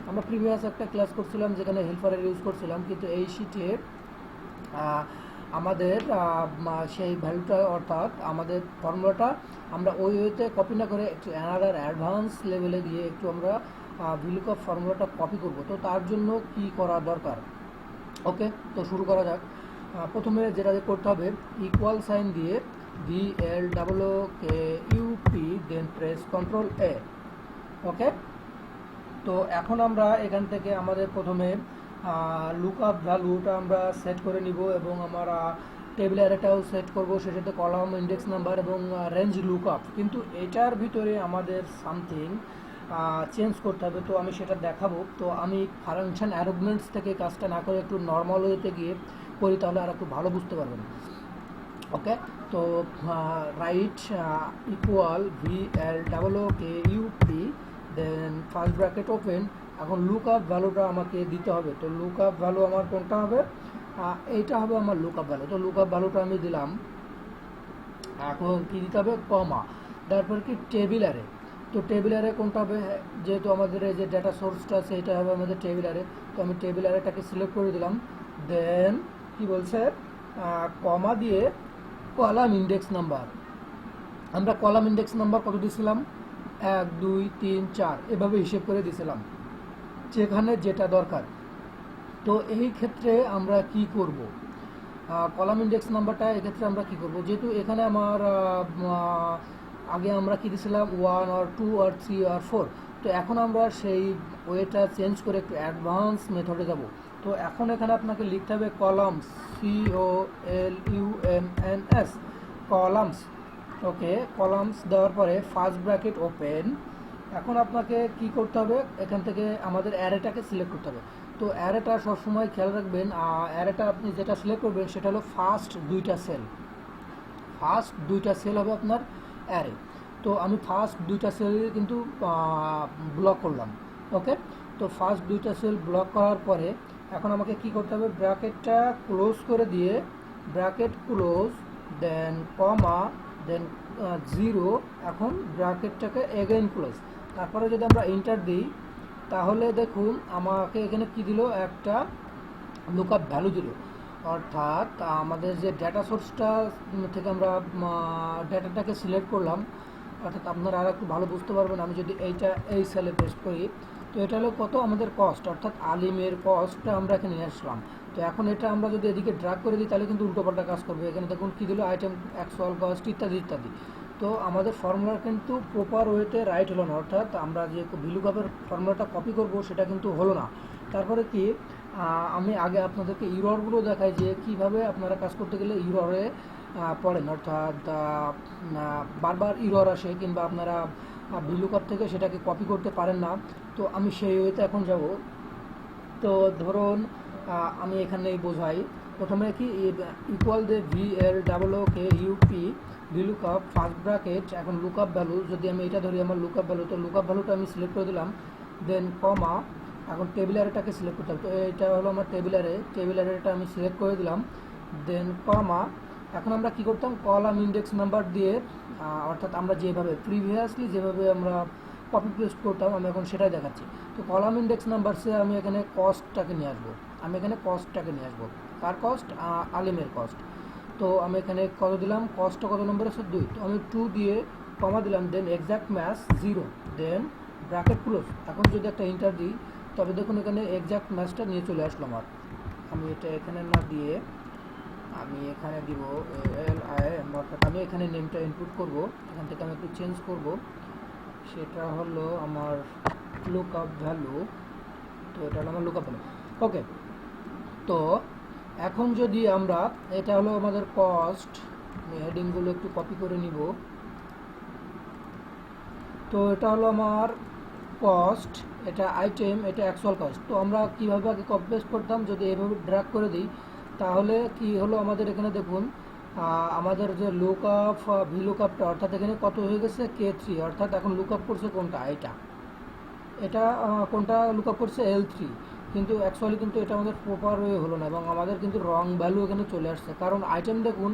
আমরা প্রিভিয়াস একটা ক্লাস করছিলাম যেখানে হেল্পারের ইউজ করছিলাম, কিন্তু এই শিটে আমাদের সেই ভ্যালুটা, অর্থাৎ আমাদের ফর্মুলাটা আমরা ওই ওয়েতে কপি না করে একটু অ্যানাদার অ্যাডভান্স লেভেলে গিয়ে একটু আমরা ভিলুকআপ ফর্মুলাটা কপি করব। তো তার জন্য কি করা দরকার, ওকে, তো শুরু করা যাক। প্রথমে যেটা করতে হবে, ইকুয়াল সাইন দিয়ে VLOOKUP then press control A, okay. তো এখন আমরা এখান থেকে আমাদের প্রথমে লুকআপ ভ্যালুটা আমরা সেট করে নিব, এবং আমরা টেবিল অ্যারেটাও সেট করব, সেটাতে সাথে কলাম ইন্ডেক্স নাম্বার এবং রেঞ্জ লুকআপ। কিন্তু এটার ভিতরে আমাদের সামথিং চেঞ্জ করতে হবে, তো আমি সেটা দেখাবো। তো আমি ফাংশন অ্যারেঞ্জমেন্টস থেকে কাজটা না করে একটু নর্মাল ওয়েতে গিয়ে করি, তাহলে আর একটু ভালো বুঝতে পারবেন, ওকে। তো right equal VLOOKUP then first bracket open. এখন লুকআপ ভ্যালুটা আমাকে দিতে হবে, তো লুকআপ ভ্যালু আমার কোনটা হবে, এইটা হবে আমার লুকআপ ভ্যালু। তো লুকআপ ভ্যালুটা আমি দিলাম। এখন কি দিতে হবে, কমা, তারপর কি টেবিল অ্যারে। তো টেবিল অ্যারে কোনটা হবে, যেহেতু আমাদের এই যে ডেটা সোর্সটা আছে এটা হবে আমাদের টেবিল অ্যারে, তো আমি টেবিল অ্যারেটাকে সিলেক্ট করে দিলাম। দেন কি বলছে, কমা দিয়ে কলাম ইন্ডেক্স নাম্বার। আমরা কলাম ইন্ডেক্স নাম্বার কত দিয়েছিলাম, 1 2 3 4 এভাবে হিসেব করে দিয়েছিলাম, যেখানে যেটা দরকার। তো এই ক্ষেত্রে আমরা কি করব, কলাম ইন্ডেক্স নাম্বারটা এক্ষেত্রে আমরা কি করব, যেহেতু এখানে আমার আগে আমরা কি দিয়েছিলাম 1 আর 2 আর 3 আর 4, তো এখন আমরা সেই ওয়েটা চেঞ্জ করে একটু অ্যাডভান্স মেথডে যাব। তো এখন এখানে আপনাকে লিখতে হবে কলামস, COLUMNS, কলামস, ওকে। কলামস দেওয়ার পরে ফার্স্ট ব্র্যাকেট ওপেন। এখন আপনাকে কি করতে হবে, এখান থেকে আমাদের অ্যারেটাকে সিলেক্ট করতে হবে। তো অ্যারেটা সবসময় খেয়াল রাখবেন, অ্যারেটা আপনি যেটা সিলেক্ট করবেন সেটা হলো ফার্স্ট দুইটা সেল হবে আপনার অ্যারে। তো আমি ফার্স্ট দুইটা সেল কিন্তু ব্লক করলাম, ওকে। তো ফার্স্ট দুইটা সেল ব্লক করার পরে এখন আমাকে কি করতে হবে, ব্র্যাকেটটা ক্লোজ করে দিয়ে, ব্র্যাকেট ক্লোজ দেন কমা দেন 0, এখন ব্র্যাকেটটাকে এগেইন ক্লোজ। তারপরে যদি আমরা এন্টার দিই, তাহলে দেখুন আমাকে এখানে কি দিল, একটা লুকআপ ভ্যালু দিল, অর্থাৎ আমাদের যে ডেটা সোর্সটা থেকে আমরা ডেটাটাকে সিলেক্ট করলাম, অর্থাৎ আপনারা আর একটু ভালো বুঝতে পারবেন। আমি যদি এইটা এই সেলে পেস্ট করি, তো এটা হলো কত আমাদের কস্ট, অর্থাৎ আলিমের কস্টটা আমরা এখানে নিয়ে আসলাম। তো এখন এটা আমরা যদি এদিকে ড্রাগ করে দিই, তাহলে কিন্তু উল্টোপাল্টা কাজ করবে। এখানে দেখুন কী দিল, আইটেম অ্যাকচুয়াল কস্ট ইত্যাদি ইত্যাদি। তো আমাদের ফর্মুলা কিন্তু প্রপার ওয়েতে রাইট হলো না, অর্থাৎ আমরা যে ভিলুকআপের ফর্মুলাটা কপি করব সেটা কিন্তু হলো না। তারপরে কি, আমি আগে আপনাদেরকে ইররগুলো দেখাই, যে কিভাবে আপনারা কাজ করতে গেলে ইররে পড়েন, অর্থাৎ বারবার ইরর আসে, কিংবা আপনারা ভিলুকআপ থেকে সেটাকে কপি করতে পারেন না। তো আমি সেই ওয়েতে এখন যাব। তো ধরুন আমি এখানে বোঝাই, প্রথমে কি ইকুয়াল দিয়ে VLOOKUP ভিলুকআপ ফার্স্ট ব্র্যাকেট, এখন লুকআপ ভ্যালু যদি আমি এটা ধরি আমার লুকআপ ভ্যালু, তো লুকআপ ভ্যালুটা আমি সিলেক্ট করে দিলাম। দেন কমা, এখন টেবিল অ্যারেটাকে সিলেক্ট করতে হবে, তো এটা হলো আমার টেবিল অ্যারেটা আমি সিলেক্ট করে দিলাম। দেন কমা, এখন আমরা কি করতাম, কলাম ইন্ডেক্স নাম্বার দিয়ে, অর্থাৎ আমরা যেভাবে প্রিভিয়াসলি যেভাবে আমরা কপি পেস্ট করতাম, আমি এখন সেটাই দেখাচ্ছি। তো কলাম ইন্ডেক্স নাম্বারসে আমি এখানে কস্টটাকে নিয়ে আসবো, কার কস্ট, আলিমের কস্ট। তো আমি এখানে কত দিলাম, কস্টটা কত নম্বর আছে 2, তো আমি 2 দিয়ে কমা দিলাম। দেন এক্স্যাক্ট ম্যাচ 0, দেন ব্র্যাকেট ক্লোজ। এখন যদি একটা এন্টার দিই, তবে দেখুন এখানে এক্স্যাক্ট ম্যাচটা নিয়ে চলে আসলো আমার। আমি এটা এখানে না দিয়ে আমি এখানে দিব LIM, অর্থাৎ আমি এখানে নেমটা ইনপুট করব। এখান থেকে আমি একটু চেঞ্জ করব, সেটা হলো আমার লুক আপ ভ্যালু, তো এটা হলো আমার লুক আপ ভ্যালু। ওকে, তো এখন যদি আমরা, এটা হলো আমাদের কস্ট, হেডিংগুলো একটু কপি করে নিব। তো এটা হলো আমার কস্ট, এটা আইটেম, এটা অ্যাকচুয়াল কস্ট। তো আমরা কীভাবে আগে কপি পেস্ট করতাম, যদি এভাবে ড্র্যাগ করে দিই তাহলে কি হলো আমাদের এখানে দেখুন আমাদের যে লুক আপ ভি লুক আপটা, অর্থাৎ এখানে কত হয়ে গেছে K3, অর্থাৎ এখন লুক আপ করছে কোনটা, এটা কোনটা লুক আপ করছে L3, কিন্তু অ্যাকচুয়ালি কিন্তু এটা আমাদের প্রপার ওয়ে হলো না এবং আমাদের কিন্তু রং ভ্যালু এখানে চলে আসছে, কারণ আইটেম দেখুন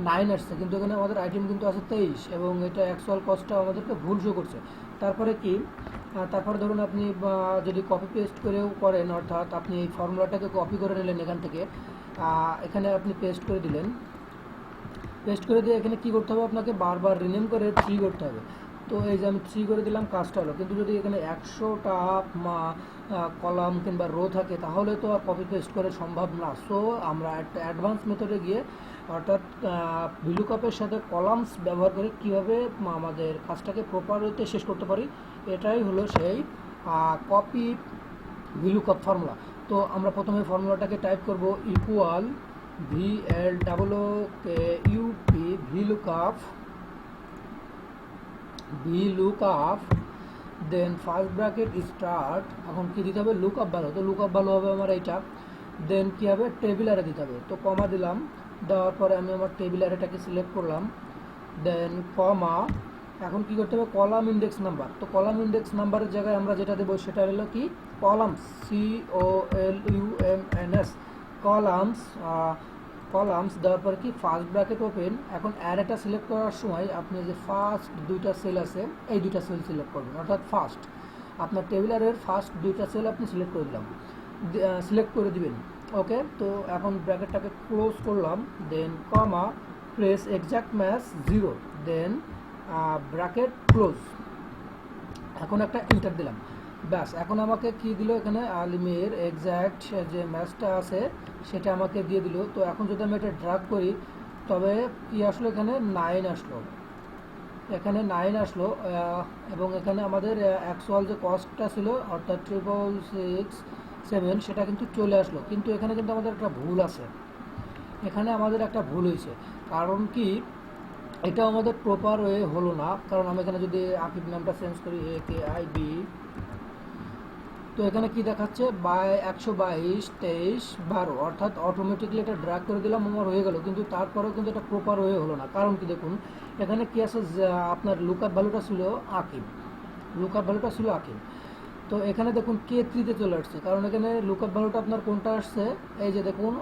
9 আসছে কিন্তু এখানে আমাদের আইটেম কিন্তু আছে 23 এবং এটা অ্যাকচুয়াল কস্টটা আমাদেরকে ভুল শো করছে। তারপরে কি, তারপরে ধরুন আপনি যদি কপি পেস্ট করেও করেন, অর্থাৎ আপনি এই ফর্মুলাটাকে কপি করে নিলেন এখান থেকে, এখানে আপনি পেস্ট করে দিলেন, পেস্ট করে দিয়ে এখানে কি করতে হবে, আপনাকে বারবার রিনেম করে 3 করতে হবে। তো এই যে আমি 3 করে দিলাম, কাজটা হলো। কিন্তু যদি এখানে 100টা কলাম কিংবা রো থাকে তাহলে তো আর কপি পেস্ট করে সম্ভব না। সো আমরা একটা অ্যাডভান্স মেথডে গিয়ে, অর্থাৎ ভিলুকাপের সাথে কলামস ব্যবহার করে কীভাবে আমাদের কাজটাকে প্রপার ওয়েতে শেষ করতে পারি, এটাই হলো সেই কপি ভিলুকাপ ফর্মুলা। তো আমরা প্রথমে ফর্মুলাটাকে টাইপ করব, equal VLOOKUP VLOOKUP, then first bracket start, এখন কি দিতে হবে, লুক আপ ভ্যালু। তো লুক আপ ভ্যালু হবে আমার এইটা, দেন কী হবে, টেবিল অ্যারে দিতে হবে। তো কমা দিলাম, দেওয়ার পরে আমি আমার টেবিল অ্যারেটাকে সিলেক্ট করলাম, দেন কমা, এখন কি করতে হবে, কলাম ইন্ডেক্স নাম্বার। তো কলাম ইন্ডেক্স নাম্বারের জায়গায় আমরা যেটা দেবো সেটা হলো কি, কলামস, COLUMNS, কলামস। কলামস দেওয়ার পরে কি, ফার্স্ট ব্র্যাকেট ওপেন। এখন অ্যারেটা সিলেক্ট করার সময় আপনি যে ফার্স্ট দুইটা সেল আছে এই দুইটা সেল সিলেক্ট করবেন, অর্থাৎ ফার্স্ট আপনার টেবিল অ্যারের ফার্স্ট দুইটা সেল আপনি সিলেক্ট করে দিলাম, সিলেক্ট করে দিবেন। ওকে, তো এখন ব্র্যাকেটটাকে ক্লোজ করলাম, দেন কমা, প্রেস এক্সাক্ট ম্যাচ 0, দেন ব্র্যাকেট ক্লোজ। এখন একটা ইন্টার দিলাম, ব্যাস। এখন আমাকে কি দিল এখানে, আলিমের এক্স্যাক্ট যে ম্যাচটা আছে সেটা আমাকে দিয়ে দিল। তো এখন যদি আমি এটা ড্রাগ করি তবে কি আসলো, এখানে 9 আসলো, এখানে 9 আসলো, এবং এখানে আমাদের অ্যাকচুয়াল যে কস্টটা ছিল অর্থাৎ 66667 সেটা কিন্তু চলে আসলো। কিন্তু এখানে কিন্তু আমাদের একটা ভুল আছে, এখানে আমাদের একটা ভুল হয়েছে। কারণ কি, এটা আমাদের প্রপার ওয়ে হলো না। কারণ আমি এখানে যদি আকিব নামটা চেঞ্জ করি, AKIB, তো এখানে কি দেখাচ্ছে, 122 23 12, অর্থাৎ অটোমেটিকলি এটা ড্র্যাগ করে দিলাম, আমার হয়ে গেল। কিন্তু তারপরেও কিন্তু এটা প্রপার ওয়ে হলো না। কারণ কি, দেখুন এখানে কি আছে, আপনার লুকআপ ভ্যালুটা ছিল আকিব, লুকআপ ভ্যালুটা ছিল আকিব। তো এখানে দেখুন K3-তে চলে আসছে, কারণ এখানে লুকআপ ভ্যালুটা আপনার কোনটা আসছে, এই যে দেখুন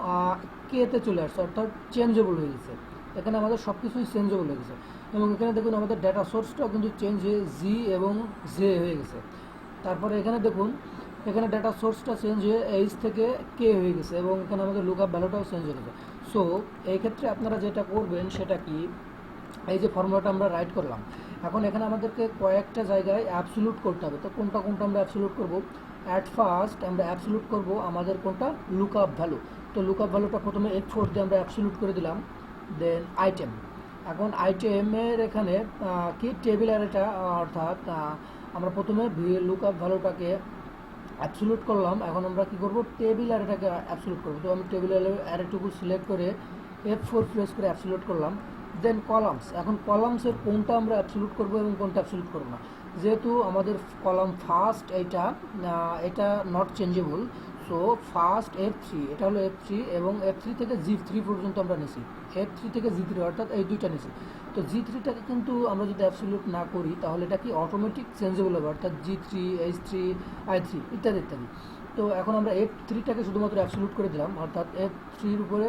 K-তে চলে আসছে, অর্থাৎ চেঞ্জেবল হয়ে গেছে। এখানে আমাদের সব কিছুই চেঞ্জেবল হয়ে গেছে এবং এখানে দেখুন আমাদের ডাটা সোর্সটাও কিন্তু চেঞ্জ হয়ে G এবং J হয়ে গেছে। তারপরে এখানে দেখুন এখানে ডাটা সোর্সটা চেঞ্জ হয়ে H থেকে K হয়ে গেছে এবং এখানে আমাদের লুকআপ ভ্যালুটাও চেঞ্জ হয়ে গেছে। সো এই ক্ষেত্রে আপনারা যেটা করবেন সেটা কি, এই যে ফর্মুলাটা আমরা রাইট করলাম, এখন এখানে আমাদেরকে কয়েকটা জায়গায় অ্যাবসলিউট করতে হবে। তো কোনটা কোনটা আমরা অ্যাবসলিউট করব, অ্যাট ফার্স্ট আমরা অ্যাবসলিউট করব আমাদের কোনটা, লুকআপ ভ্যালু। তো লুকআপ ভ্যালুটা প্রথমে F4 দিয়ে আমরা অ্যাবসলিউট করে দিলাম, দেন আইটেম। এখন আইটেমের এখানে কি, টেবিল অ্যারেটা, অর্থাৎ আমরা প্রথমে লুকআপ ভ্যালুটাকে অ্যাবসলিউট করলাম, এখন আমরা কি করব, টেবিল অ্যারেটাকে অ্যাবসলিউট করব। তো আমি টেবিল অ্যারেটুকু সিলেক্ট করে F4 প্রেস করে অ্যাবসলিউট করলাম, দেন কলামস। এখন কলামসের কোনটা আমরা অ্যাবসলিউট করব এবং কোনটা অ্যাবসলিউট করব না, যেহেতু আমাদের কলাম ফার্স্ট এটা not changeable. So first F3, এটা হলো F3 এবং F3 থেকে G3 পর্যন্ত আমরা নিছি, F3 থেকে G3 অর্থাৎ এই দুইটা নিছি। তো G3টাকে কিন্তু আমরা যদি অ্যাবসলিউট না করি তাহলে এটা কি অটোমেটিক চেঞ্জেবল হবে, অর্থাৎ G3 H3 I3 ইত্যাদি ইত্যাদি। তো এখন আমরা F3টাকে শুধুমাত্র অ্যাবসলিউট করে দিলাম, অর্থাৎ F3-র উপরে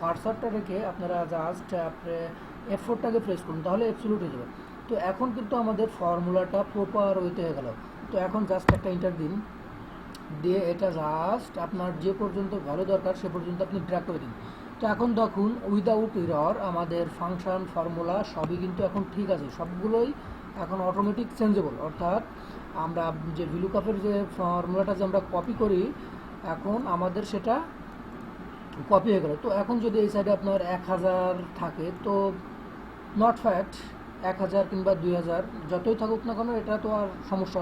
কার্সারটা রেখে আপনারা জাস্ট F4টাকে প্রেস করুন, তাহলে অ্যাবসলিউট হয়ে যাবে। তো এখন কিন্তু আমাদের ফর্মুলাটা প্রপার ওয়েতে হয়ে গেল। তো এখন জাস্ট একটা ইন্টার দিন, দিয়ে এটা জাস্ট আপনার যে পর্যন্ত ভ্যালু দরকার সে পর্যন্ত আপনি ড্র্যাগ করে দিন। তো এখন দেখুন উইদাউট এরর আমাদের ফাংশন ফর্মুলা সবই কিন্তু এখন ঠিক আছে, সবগুলোই এখন অটোমেটিক চেঞ্জেবল। অর্থাৎ আমরা যে ভিলুকাপের যে ফর্মুলাটা যে আমরা কপি করি, এখন আমাদের সেটা কপি হয়ে গেল। তো এখন যদি এই সাইডে আপনার 1000 থাকে, তো নট ফ্যাক্ট 1000 কিংবা 2000 যতই থাকুক না কেন, এটা তো আর সমস্যা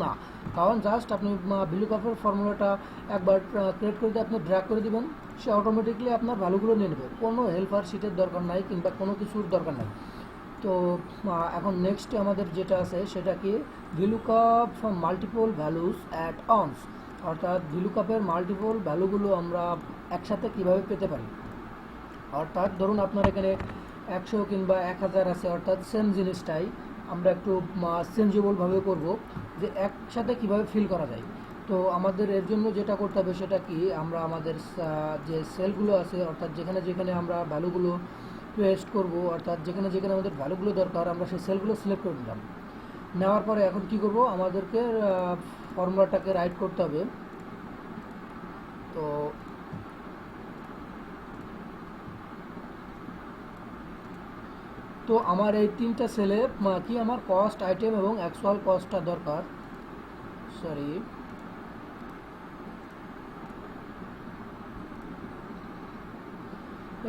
না, কারণ জাস্ট আপনি ভিলুকাপের ফর্মুলাটা একবার ক্রিয়েট করে দিয়ে আপনি ড্র্যাগ করে দিবেন, সে অটোমেটিকলি আপনার ভ্যালুগুলো নিয়ে নেবে, কোনো হেল্পার শিটের দরকার নাই কিংবা কোনো কিছুর দরকার নাই। তো এখন নেক্সট আমাদের যেটা আছে সেটা কি, VLOOKUP multiple values at once, অর্থাৎ ভিলুকাপের মাল্টিপল ভ্যালুগুলো আমরা একসাথে কিভাবে পেতে পারি। অর্থাৎ ধরুন আপনার এখানে 100 কিংবা 1000 আছে, অর্থাৎ সেম জিনিসটাই আমরা একটু চেঞ্জেবলভাবে করব, যে একসাথে কিভাবে ফিল করা যায়। তো আমাদের এর জন্য যেটা করতে হবে সেটা কি, আমরা আমাদের যে সেলগুলো আছে, অর্থাৎ যেখানে যেখানে আমরা ভ্যালুগুলো পেস্ট করব, অর্থাৎ যেখানে যেখানে আমাদের ভ্যালুগুলো দরকার আমরা সেই সেলগুলো সিলেক্ট করে নিলাম। নেওয়ার পরে এখন কি করব, আমাদেরকে ফর্মুলাটাকে রাইট করতে হবে। তো তো আমার এই তিনটা সেলে কি আমার কস্ট আইটেম এবং অ্যাকচুয়াল কস্টটা দরকার, সরি,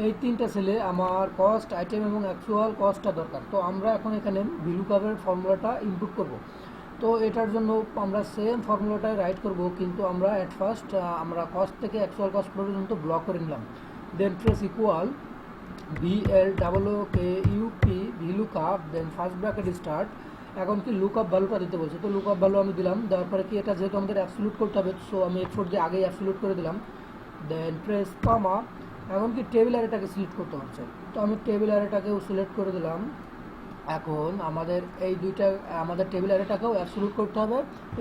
এই তিনটা সেলে আমার কস্ট আইটেম এবং অ্যাকচুয়াল কস্টটা দরকার। তো আমরা এখন এখানে ভিলুকাপের ফর্মুলাটা ইনপুট করব। তো এটার জন্য আমরা সেম ফর্মুলাটাই রাইট করব, কিন্তু আমরা অ্যাট ফার্স্ট আমরা কস্ট থেকে অ্যাকচুয়াল কস্ট পর্যন্ত ব্লক করে নিলাম। Then press equal VLOOKUP VLOOKUP, then first bracket start. এখন কি লুকআপ ভ্যালুটা দিতে বলছে, তো লুকআপ ভ্যালু আমি দিলাম, দেওয়ার পরে কি এটা যেহেতু আমাদের অ্যাবসলিউট করতে হবে, সো আমি F4 দিয়ে আগেই অ্যাবসলিউট করে দিলাম। দেন প্রেস কমা, এখন কি টেবিল অ্যারেটাকে সিলেক্ট করতে হচ্ছে, তো আমি টেবিল অ্যারেটাকেও সিলেক্ট করে দিলাম। এখন আমাদের এই দুইটা আমাদের টেবিল অ্যারেটাকেও অ্যাবসলিউট করতে হবে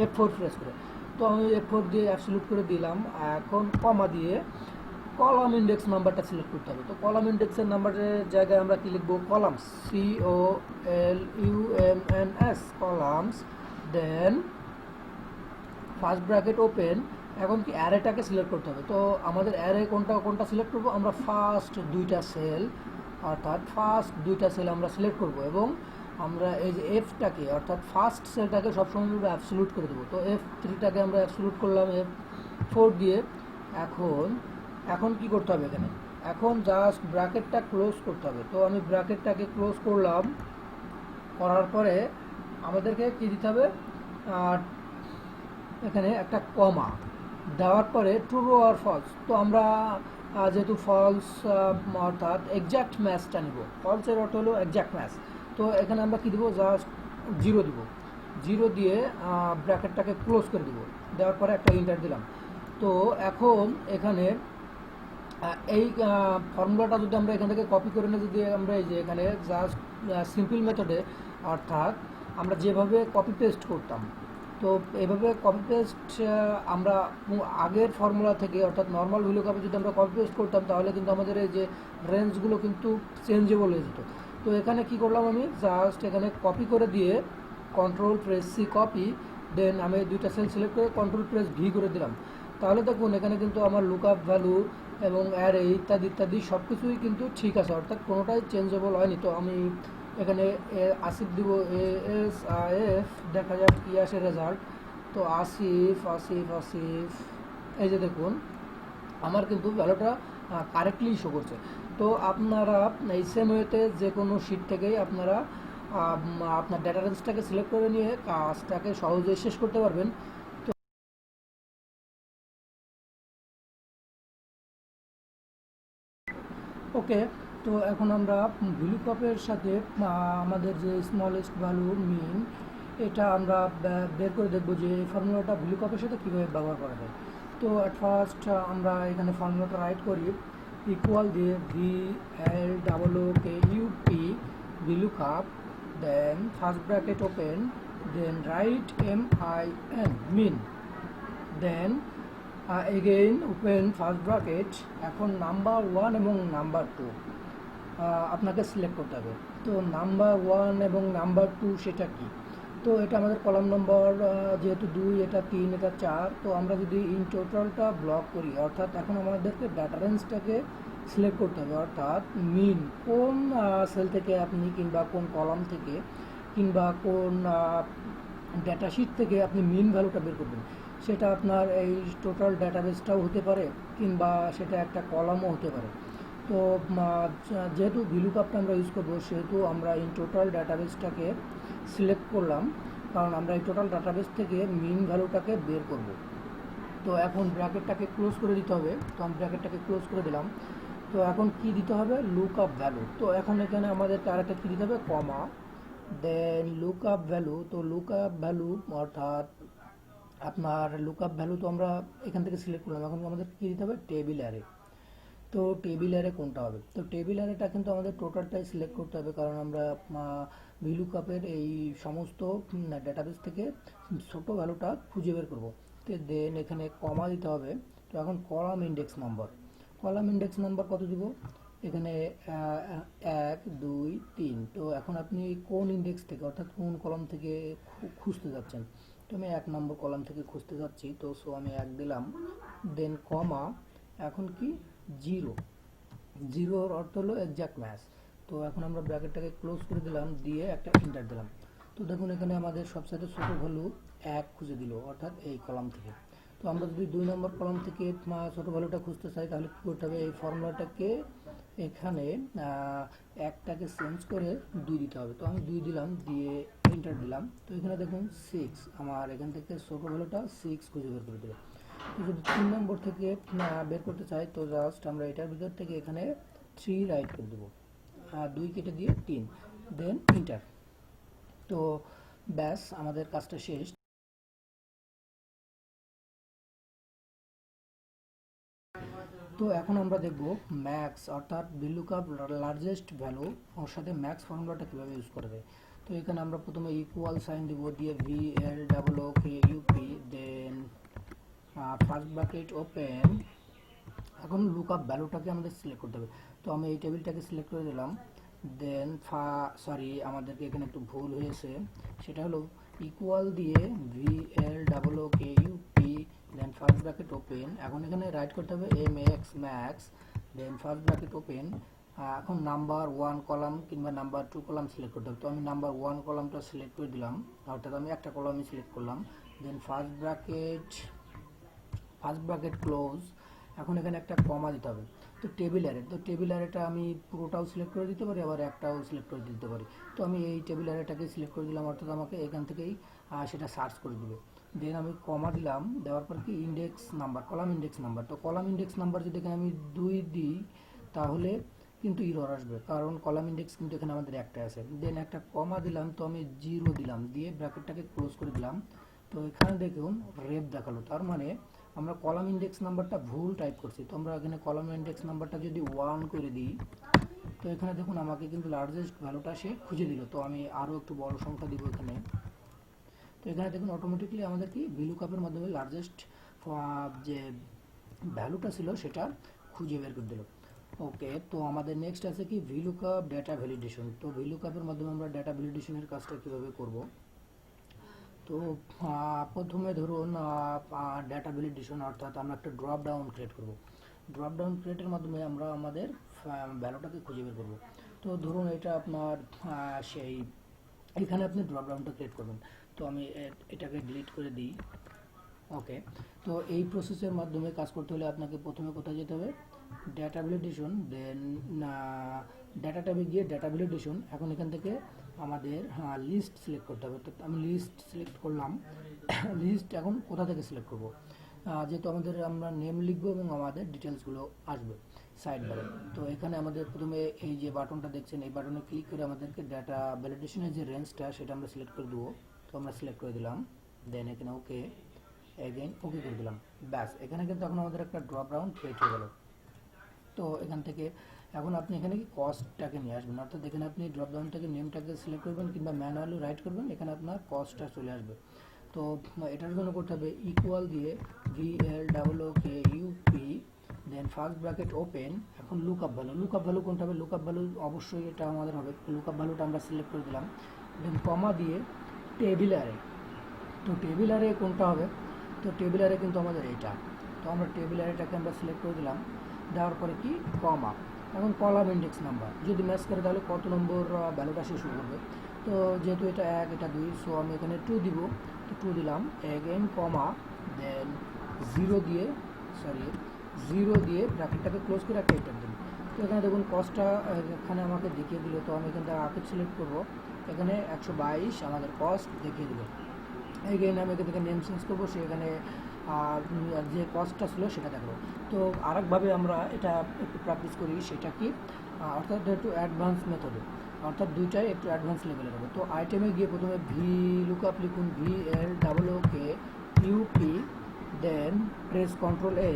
F4 প্রেস করে, তো আমি F4 দিয়ে অ্যাবসলিউট করে দিলাম। এখন কমা দিয়ে কলাম ইন্ডেক্স নাম্বারটা সিলেক্ট করতে হবে। তো কলাম ইন্ডেক্সের নাম্বারের জায়গায় আমরা কি লিখবো, কলামস, COLUMNS, কলামস। দেন ফার্স্ট ব্র্যাকেট ওপেন। এখন কি অ্যারেটাকে সিলেক্ট করতে হবে, তো আমাদের অ্যারে কোনটা কোনটা সিলেক্ট করবো, আমরা ফার্স্ট দুইটা সেল, অর্থাৎ ফার্স্ট দুইটা সেল আমরা সিলেক্ট করব, এবং আমরা এই যে এফটাকে অর্থাৎ ফার্স্ট সেলটাকে সবসময় আমরা অ্যাবসলিউট করে দেবো। তো F3টাকে আমরা অ্যাবসলিউট করলাম F4 দিয়ে। এখন এখন কি করতে হবে এখানে, এখন জাস্ট ব্র্যাকেটটা ক্লোজ করতে হবে। তো আমি ব্র্যাকেটটাকে ক্লোজ করলাম, করার পরে আমাদেরকে কি দিতে হবে, এখানে একটা কমা দেওয়ার পরে ট্রু আর ফলস। তো আমরা যেহেতু ফলস অর্থাৎ এক্স্যাক্ট ম্যাচটা নিব, ফলসের অর্থ হলো এক্স্যাক্ট ম্যাচ, তো এখানে আমরা কি দিব, জাস্ট 0 দিব, 0 দিয়ে ব্র্যাকেটটাকে ক্লোজ করে দিব, দেওয়ার পরে একটা ইন্টার দিলাম। তো এখন এখানে এই ফর্মুলাটা যদি আমরা এখান থেকে কপি করে নিয়ে যদি আমরা এই যে এখানে জাস্ট সিম্পল মেথডে, অর্থাৎ আমরা যেভাবে কপি পেস্ট করতাম, তো এইভাবে কপি পেস্ট আমরা আগের ফর্মুলা থেকে অর্থাৎ নর্মাল ভিলুকাপে যদি আমরা কপি পেস্ট করতাম, তাহলে কিন্তু আমাদের এই যে রেঞ্জগুলো কিন্তু চেঞ্জেবল হয়ে যেত। তো এখানে কি করলাম, আমি জাস্ট এখানে কপি করে দিয়ে কন্ট্রোল প্রেস সি কপি, দেন আমি দুইটা সেল সিলেক্ট করে কন্ট্রোল প্রেস ভি করে দিলাম। তাহলে দেখুন এখানে কিন্তু আমার লুকআপ ভ্যালু এবং অ্যারে ইত্যাদি ইত্যাদি সব কিছুই কিন্তু ঠিক আছে, অর্থাৎ কোনোটাই চেঞ্জেবল হয়নি। তো আমি এখানে আসিফ দিব, ASIF, দেখা যাক কী আসে রেজাল্ট। তো আসিফ আসিফ আসিফ, এই যে দেখুন আমার কিন্তু ভ্যালুটা কারেক্টলি শো করছে। তো আপনারা এই সেম ওয়েতে যে কোনো শিট থেকেই আপনারা আপনার ডেটা রেঞ্জটাকে সিলেক্ট করে নিয়ে কাজটাকে সহজেই শেষ করতে পারবেন। ওকে, তো এখন আমরা ভিলুকাপের সাথে আমাদের যে স্মলেস্ট ভ্যালু মিন, এটা আমরা বের করে দেখব যে এই ফর্মুলাটা ভিলুকাপের সাথে কীভাবে ব্যবহার করা যায়। তো অ্যাট ফার্স্ট আমরা এখানে ফর্মুলাটা রাইট করি, ইকুয়াল দিয়ে VLOOKUP VLOOKUP, then first bracket open, then right MIN min, then again open first bracket. এখন নাম্বার 1 এবং নাম্বার 2 আপনাকে সিলেক্ট করতে হবে। তো নাম্বার 1 এবং নাম্বার 2 সেটা কি, তো এটা আমাদের কলাম নম্বর যেহেতু 2, এটা 3, এটা 4, তো আমরা যদি ইন টোটালটা ব্লক করি, অর্থাৎ এখন আমাদেরকে ডাটা রেঞ্জটাকে সিলেক্ট করতে হবে, অর্থাৎ মিন কোন সেল থেকে আপনি কিংবা কোন কলাম থেকে কিংবা কোন ডেটা শিট থেকে আপনি মিন ভ্যালুটা বের করবেন। সেটা আপনার এই টোটাল ডাটাবেসটাও হতে পারে কিংবা সেটা একটা কলামও হতে পারে। তো যেহেতু ভিলুকাপটা আমরা ইউজ করবো, সেহেতু আমরা ইন টোটাল ডাটাবেসটাকে সিলেক্ট করলাম। কারণ আমরা এই টোটাল ডাটাবেস থেকে মিন ভ্যালুটাকে বের করব। তো এখন ব্র্যাকেটটাকে ক্লোজ করে দিতে হবে, তো আমি ব্র্যাকেটটাকে ক্লোজ করে দিলাম। তো এখন কি দিতে হবে, লুক আপ ভ্যালু। তো এখন এখানে আমাদেরকে আরেকটা কী দিতে হবে, কমা, দেন লুক আপ ভ্যালু। তো লুক আপ ভ্যালু অর্থাৎ আপনার লুক আপ ভ্যালু তো আমরা এখান থেকে সিলেক্ট করলাম, এখন আমাদের কী দিতে হবে, টেবিল অ্যারে। তো টেবিল অ্যারে কোনটা হবে, তো টেবিল অ্যারেটা কিন্তু আমাদের টোটালটাই সিলেক্ট করতে হবে, কারণ আমরা ভিলুকআপের এই সমস্ত ডাটাবেস থেকে ছোট ভ্যালুটা খুঁজে বের করব। তো দেন এখানে কমা দিতে হবে। তো এখন column index number, column index number কত দিব, এখানে 1 2 3। তো এখন আপনি কোন ইন্ডেক্স থেকে অর্থাৎ কোন কলাম থেকে খুঁজতে যাচ্ছেন, তো আমি 1 নম্বর কলাম থেকে খুঁজতে যাচ্ছি। তো সো আমি 1 দিলাম, দেন কমা, এখন কি, জিরো। জিরোর অর্থ হলো এক্সাক্ট ম্যাচ। তো এখন আমরা ব্র্যাকেটটাকে ক্লোজ করে দিলাম, দিয়ে একটা ইন্টার দিলাম। তো দেখুন এখানে আমাদের সবচেয়ে ছোট ভ্যালু 1 খুঁজে দিল, অর্থাৎ এই কলাম থেকে। তো আমরা যদি 2 নম্বর কলাম থেকে ছোট ভ্যালুটা খুঁজতে চাই, তাহলে কী করতে হবে, এই ফর্মুলাটাকে এখানে একটাকে চেঞ্জ করে 2 দিতে হবে। তো আমি 2 দিলাম, দিয়ে ইন্টার দিলাম। তো এখানে দেখুন 6, আমার এখান থেকে ছোট ভ্যালুটা 6 খুঁজে বের করে দিল। তো যদি 3 নম্বর থেকে বের করতে চাই, তো জাস্ট আমরা এটার ভিতর থেকে এখানে 3 রাইট করে দেবো, 2 কেটে দিয়ে 3, দেন ইন্টার। তো ব্যাস আমাদের কাজটা শেষ। তো এখন আমরা দেখব ম্যাক্স অর্থাৎ ভিলুকআপ লার্জেস্ট ভ্যালু ওর সাথে ম্যাক্স ফর্মুলাটা কীভাবে ইউজ করা যায়। তো এখানে আমরা প্রথমে ইকুয়াল সাইন দিব, দিয়ে VLOOKUP, then first bracket open. এখন লুকআপ ভ্যালুটাকে আমাদের সিলেক্ট করতে হবে। তো আমি এই টেবিলটাকে সিলেক্ট করে দিলাম, দেন আমাদেরকে এখানে একটু ভুল হয়েছে, সেটা হলো ইকুয়াল দিয়ে VLOOKUP, then first bracket open. এখন এখানে রাইট করতে হবে MAX, দেন ফার্স্ট ব্র্যাকেট ওপেন। এখন নাম্বার 1 কলাম কিংবা নাম্বার 2 কলাম সিলেক্ট করতে হবে। তো আমি নাম্বার 1 কলামটা সিলেক্ট করে দিলাম, অর্থাৎ আমি একটা কলামই সিলেক্ট করলাম। দেন ফার্স্ট ব্র্যাকেট ক্লোজ। এখন এখানে একটা কমা দিতে হবে। তো টেবিল অ্যারে, তো টেবিল অ্যারেটা আমি পুরোটাও সিলেক্ট করে দিতে পারি, আবার একটাও সিলেক্ট করে দিতে পারি। তো আমি এই টেবিল অ্যারেটাকে সিলেক্ট করে দিলাম, অর্থাৎ আমাকে এখান থেকেই সেটা সার্চ করে দিবে। দেন আমি কমা দিলাম, দেওয়ার পর কি index number, column index number. তো কলাম ইন্ডেক্স নাম্বার যদি এখানে আমি 2 দিই, তাহলে কিন্তু ইরর আসবে, কারণ কলাম ইন্ডেক্স কিন্তু এখানে আমাদের একটা আছে। দেন একটা কমা দিলাম, তো আমি 0 দিলাম, দিয়ে ব্র্যাকেটটাকে ক্লোজ করে দিলাম। তো এখানে দেখুন রেপ দেখালো, তার মানে আমরা কলাম ইন্ডেক্স নাম্বারটা ভুল টাইপ করছি। তো আমরা এখানে কলাম ইন্ডেক্স নাম্বারটা যদি 1 করে দিই, তো এখানে দেখুন আমাকে কিন্তু লার্জেস্ট ভ্যালুটা সে খুঁজে দিল। তো আমি আরও একটু বড় সংখ্যা দিব এখানে। তো এখানে দেখুন অটোমেটিকলি আমাদের কি ভিলুকআপের মাধ্যমে লার্জেস্ট যে ভ্যালুটা ছিল সেটা খুঁজে বের করে দিল। ওকে, তো আমাদের নেক্সট আছে কি ভিলুকআপ ডেটা ভ্যালিডেশন। তো ভিলুকআপের মাধ্যমে আমরা ডেটা ভ্যালিডেশনের কাজটা কীভাবে করব। তো প্রথমে ধরুন ডেটা ভ্যালিডেশন, অর্থাৎ আমরা একটা ড্রপ ডাউন ক্রিয়েট করব। ড্রপ ডাউন ক্রিয়েটের মাধ্যমে আমরা আমাদের ভ্যালুটাকে খুঁজে বের করব। তো ধরুন এটা আপনার সেই এখানে আপনি ড্রপ ডাউনটা ক্রিয়েট করবেন। তো আমি এটাকে ডিলিট করে দিই। ওকে, তো এই প্রসেসের মাধ্যমে কাজ করতে হলে আপনাকে প্রথমে কোথায় যেতে হবে, ডেটা ভ্যালিডেশন, দেন ডেটা ট্যাবে গিয়ে ডেটা ভ্যালিডেশন। এখন এখান থেকে আমাদের লিস্ট সিলেক্ট করতে হবে। তো আমি লিস্ট সিলেক্ট করলাম। লিস্ট এখন কোথা থেকে সিলেক্ট করব, যেহেতু আমরা নেম লিখবো এবং আমাদের ডিটেলসগুলো আসবে সাইড বারে। তো এখানে আমাদের প্রথমে এই যে বাটনটা দেখছেন, এই বাটনে ক্লিক করে আমাদেরকে ডেটা ভ্যালিডেশনের যে রেঞ্জটা সেটা আমরা সিলেক্ট করে দেবো। তো আমরা সিলেক্ট করে দিলাম, দেন এখানে ওকে, এগেইন ওকে করে দিলাম। ব্যাস, এখানে কিন্তু এখন আমাদের একটা ড্রপ ডাউন ক্রিয়েট হয়ে গেল। তো এখান থেকে এখন আপনি এখানে কি কস্টটাকে নিয়ে আসবেন, অর্থাৎ এখানে আপনি ড্রপ ডাউন থেকে নেমটাকে সিলেক্ট করবেন কিংবা ম্যানুয়ালি রাইট করবেন, এখানে আপনার কস্টটা চলে আসবে। তো এটার জন্য করতে হবে ইকুয়াল দিয়ে VLOOKUP, then first bracket open. এখন লুকআপ ভ্যালু কোনটা হবে, লুকআপ ভ্যালু অবশ্যই এটা আমাদের হবে। লুকআপ ভ্যালুটা আমরা সিলেক্ট করে দিলাম, দেন কমা দিয়ে টেবিল অ্যারে। তো টেবিল অ্যারে কোনটা হবে, তো টেবিল অ্যারে কিন্তু আমাদের এইটা। তো আমরা টেবিল অ্যারেটাকে আমরা সিলেক্ট করে দিলাম, দেওয়ার পরে কি কমা। এখন কলাম ইন্ডেক্স নাম্বার যদি ম্যাচ করে তাহলে কত নম্বর ভ্যালুটা সে শুরু করবে। তো যেহেতু এটা 1 এটা 2, সো আমি এখানে 2 দিব। তো 2 দিলাম, এগেইন কমা, দেন 0 দিয়ে ব্র্যাকেটটাকে ক্লোজ করে একটা এন্টার দিন। তো এখানে দেখুন কস্টটা এখানে আমাকে দেখিয়ে দিল। তো আমি এখান থেকে আগে সিলেক্ট করবো, এখানে 122 আমাদের কস্ট দেখিয়ে দেবে। এগেইন আমি এখান থেকে নেম চেঞ্জ করবো, সেখানে যে কস্টটা ছিল সেটা দেখবো। তো আরেকভাবে আমরা এটা একটু প্র্যাকটিস করি, সেটা কি অর্থাৎ একটু অ্যাডভান্স মেথডে, অর্থাৎ দুইটাই একটু অ্যাডভান্স লেভেলের হবে। তো আইটেমে গিয়ে প্রথমে ভি লুকআপ লিখুন, VLOOKUP, then press control A।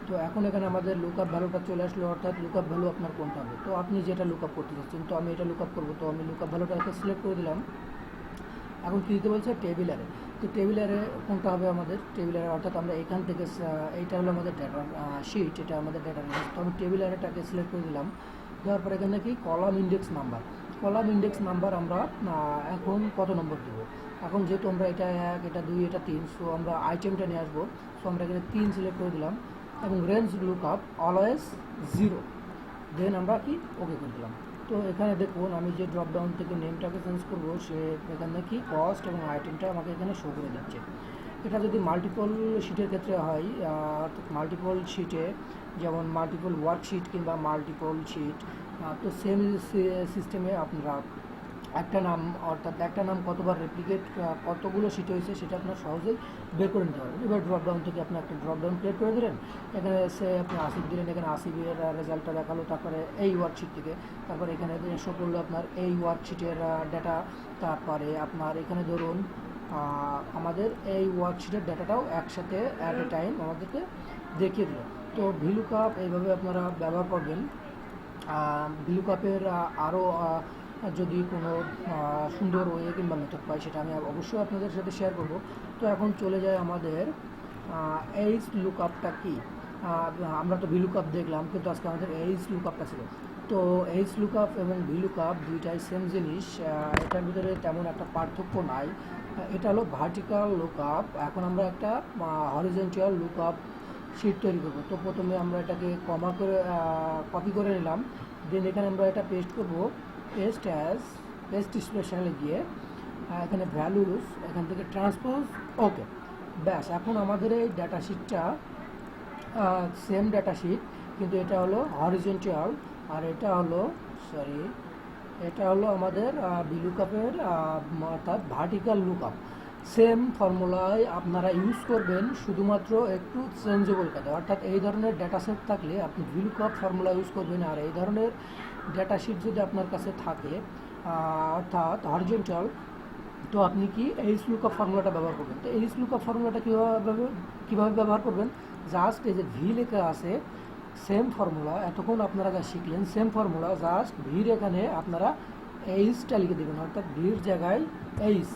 তো এখন এখানে আমাদের লুকআপ ভ্যালুটা চলে আসলো, অর্থাৎ লুকআপ ভ্যালু আপনার কোনটা হবে। তো আপনি যেটা লুকআপ করতে চাচ্ছেন, তো আমি এটা লুকআপ করবো, তো আমি লুকআপ ভ্যালুটাকে সিলেক্ট করে দিলাম। এখন কী দিতে বলছে, টেবিলারে। তো টেবিলারে কোনটা হবে আমাদের, টেবিলারে অর্থাৎ আমরা এখান থেকে এইটা হলো আমাদের ডেটা শিট, এটা আমাদের ডেটা রেঞ্জ। তো আমি টেবিলারেটাকে সিলেক্ট করে দিলাম। দেওয়ার পরে এখানে কি column index number, column index number আমরা এখন কত নম্বর দেবো। এখন যেহেতু আমরা এটা 1, এটা 2, এটা 3, সো আমরা আইটেমটা নিয়ে আসবো। সো আমরা এখানে 3 সিলেক্ট করে দিলাম এবং রেঞ্জ লুকআপ অলওয়েজ 0, দেন আমরা কি ওকে করে দিলাম। তো এখানে দেখুন আমি যে ড্রপ ডাউন থেকে নেমটাকে চেঞ্জ করবো, সে এখানে কি কস্ট এবং আইটেমটা আমাকে এখানে শো করে দিচ্ছে। এটা যদি মাল্টিপল শিটের ক্ষেত্রে হয়, অর্থাৎ মাল্টিপল শিটে, যেমন মাল্টিপল ওয়ার্কশিট কিংবা মাল্টিপল শিট, তো সেম সিস্টেমে আপনারা একটা নাম, অর্থাৎ একটা নাম কতবার রেপ্লিকেট, কতগুলো শিট হয়েছে সেটা আপনার সহজেই বের করে নিতে পারবেন। এবার ড্রপ ডাউন থেকে আপনি একটা ড্রপ ডাউন ক্রিয়েট করে দিলেন, এখানে সে আপনি আসিফ দিলেন, এখানে আসিফের রেজাল্টটা দেখালো, তারপরে এই ওয়ার্কশিট থেকে, তারপরে এখানে শো করলো আপনার এই ওয়ার্কশিটের ডাটা, তারপরে আপনার এখানে ধরুন আমাদের এই ওয়ার্কশিটের ডাটাটাও একসাথে অ্যাট এ টাইম আমাদেরকে দেখিয়ে দিল। তো ভিলুকআপ এইভাবে আপনারা ব্যবহার করবেন। ভিলুকআপের আরও যদি কোনো সুন্দর ওয়ে কিংবা মেথড পাই, সেটা আমি অবশ্যই আপনাদের সাথে শেয়ার করব। তো এখন চলে যায় আমাদের এইচ লুকআপটা কি। আমরা তো ভিলুকআপ দেখলাম, কিন্তু আজকে আমাদের এইচ লুকআপটা ছিল। তো এইচ লুকআপ এবং ভিলুকআপ দুইটাই সেম জিনিস, এটার ভিতরে তেমন একটা পার্থক্য নাই। এটা হলো ভার্টিক্যাল লুকআপ। এখন আমরা একটা হরিজন্টাল লুকআপ শিট তৈরি করবো। তো প্রথমে আমরা এটাকে কমা করে কপি করে নিলাম, দেন এখানে আমরা এটা পেস্ট করব, পেস্ট অ্যাজ, পেস্ট স্পেশালে গিয়ে এখানে ভ্যালুস, এখান থেকে ট্রান্সপোজ, ওকে, ব্যাস। এখন আমাদের এই ডাটা শিটটা সেম ডাটা শিট, কিন্তু এটা হলো হরিজন্টাল আর এটা হলো এটা হলো আমাদের ভিলুকআপের অর্থাৎ ভার্টিক্যাল লুকআপ। সেম ফর্মুলায় আপনারা ইউজ করবেন, শুধুমাত্র একটু চেঞ্জেবল কাজে। অর্থাৎ এই ধরনের ডাটা সেট থাকলে আপনি ভিলুকআপ ফর্মুলা ইউজ করবেন, আর এই ধরনের ডাটা শিট যদি আপনার কাছে থাকে অর্থাৎ হরিজন্টাল, তো আপনি কি এইচ লুকআপ ফর্মুলাটা ব্যবহার করবেন। তো এইচ লুকআপ ফর্মুলাটা কীভাবে ব্যবহার করবেন, জাস্ট এই যে ভি লেখা আছে, সেম ফর্মুলা এতক্ষণ আপনারা যা শিখলেন, সেম ফর্মুলা, জাস্ট ভির এখানে আপনারা এইচটা লিখে দেবেন, অর্থাৎ ভির জায়গায় এইচ,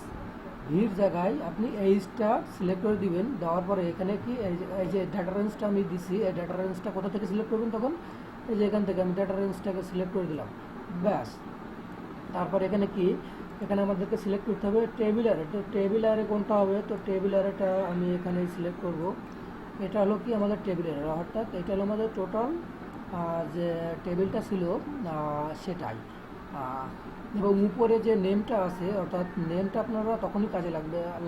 ভির জায়গায় আপনি এইচটা সিলেক্ট করে দিবেন। দেওয়ার পরে এখানে কি এই যে ডাটা রেঞ্জটা আমি দিছি, এই ডাটা রেঞ্জটা কোথা থেকে সিলেক্ট করবেন, তখন এই যে এখান থেকে আমি ডাটা রেঞ্জটাকে সিলেক্ট করে দিলাম, ব্যাস। তারপর এখানে কি, এখানে আমাদেরকে সিলেক্ট করতে হবে টেবিলারে। তো টেবিলারে কোনটা হবে, তো টেবিলারেটা আমি এখানে সিলেক্ট করব। এটা হলো কি আমাদের টেবিলের, অর্থাৎ এটা হলো আমাদের টোটাল যে টেবিলটা ছিল সেটাই। এবং উপরে যে নেমটা আছে, অর্থাৎ নেমটা আপনারা তখনই কাজে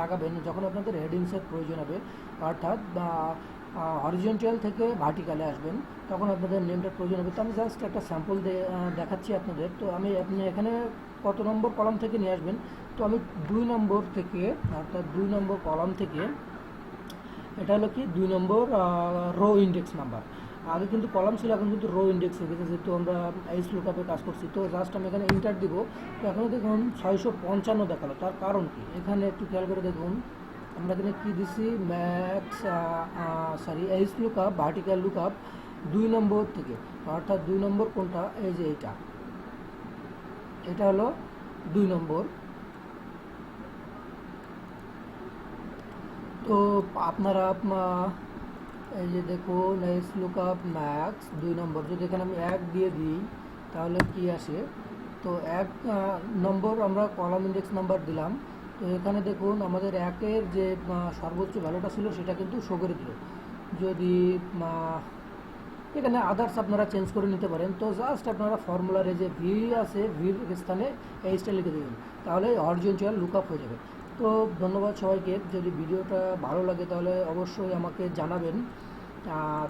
লাগাবেন যখন আপনাদের হেডিংসের প্রয়োজন হবে, অর্থাৎ হরিজন্টাল থেকে ভার্টিক্যালে আসবেন, তখন আপনাদের নেমটার প্রয়োজন হবে। তো আমি জাস্ট একটা স্যাম্পল দেখাচ্ছি আপনাদের। তো আপনি এখানে কত নম্বর কলাম থেকে নিয়ে আসবেন, তো আমি 2 নম্বর থেকে, অর্থাৎ 2 নম্বর কলাম থেকে, এটা হলো কি 2 নম্বর রো ইন্ডেক্স নাম্বার। আগে কিন্তু কলাম ছিল, এখন কিন্তু রো ইন্ডেক্স হয়ে গেছে, যেহেতু আমরা এইচ লুকআপে কাজ করছি। তো জাস্ট আমি এখানে এন্টার দিব। তো এখন দেখুন 655 দেখালো। তার কারণ কি, এখানে একটু খেয়াল করে দেখুন, আমরা এখানে কী দিছি, max H lookup vertical lookup 2 নম্বর থেকে, অর্থাৎ 2 নম্বর কোনটা, এই যে এটা হলো 2 নম্বর। তো আপনারা এই যে দেখুন এইচ লুকআপ ম্যাক্স 2 নম্বর, যদি এখানে আমি 1 দিয়ে দিই তাহলে কি আসে, তো 1 নম্বর আমরা কলাম ইন্ডেক্স নাম্বার দিলাম। তো এখানে দেখুন আমাদের 1-এর যে সর্বোচ্চ ভ্যালুটা ছিল সেটা কিন্তু শো করে দিল। যদি এখানে আদার্স আপনারা চেঞ্জ করে নিতে পারেন। তো জাস্ট আপনারা ফর্মুলারে যে ভি আছে, ভির স্থানে এইচটা লিখে দেবেন, তাহলে হরিজন্টাল লুকআপ হয়ে যাবে। তো ধন্যবাদ সবাইকে। যদি ভিডিওটা ভালো লাগে তাহলে অবশ্যই আমাকে জানাবেন,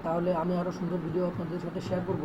তাহলে আমি আরও সুন্দর ভিডিও আপনাদের সাথে শেয়ার করব।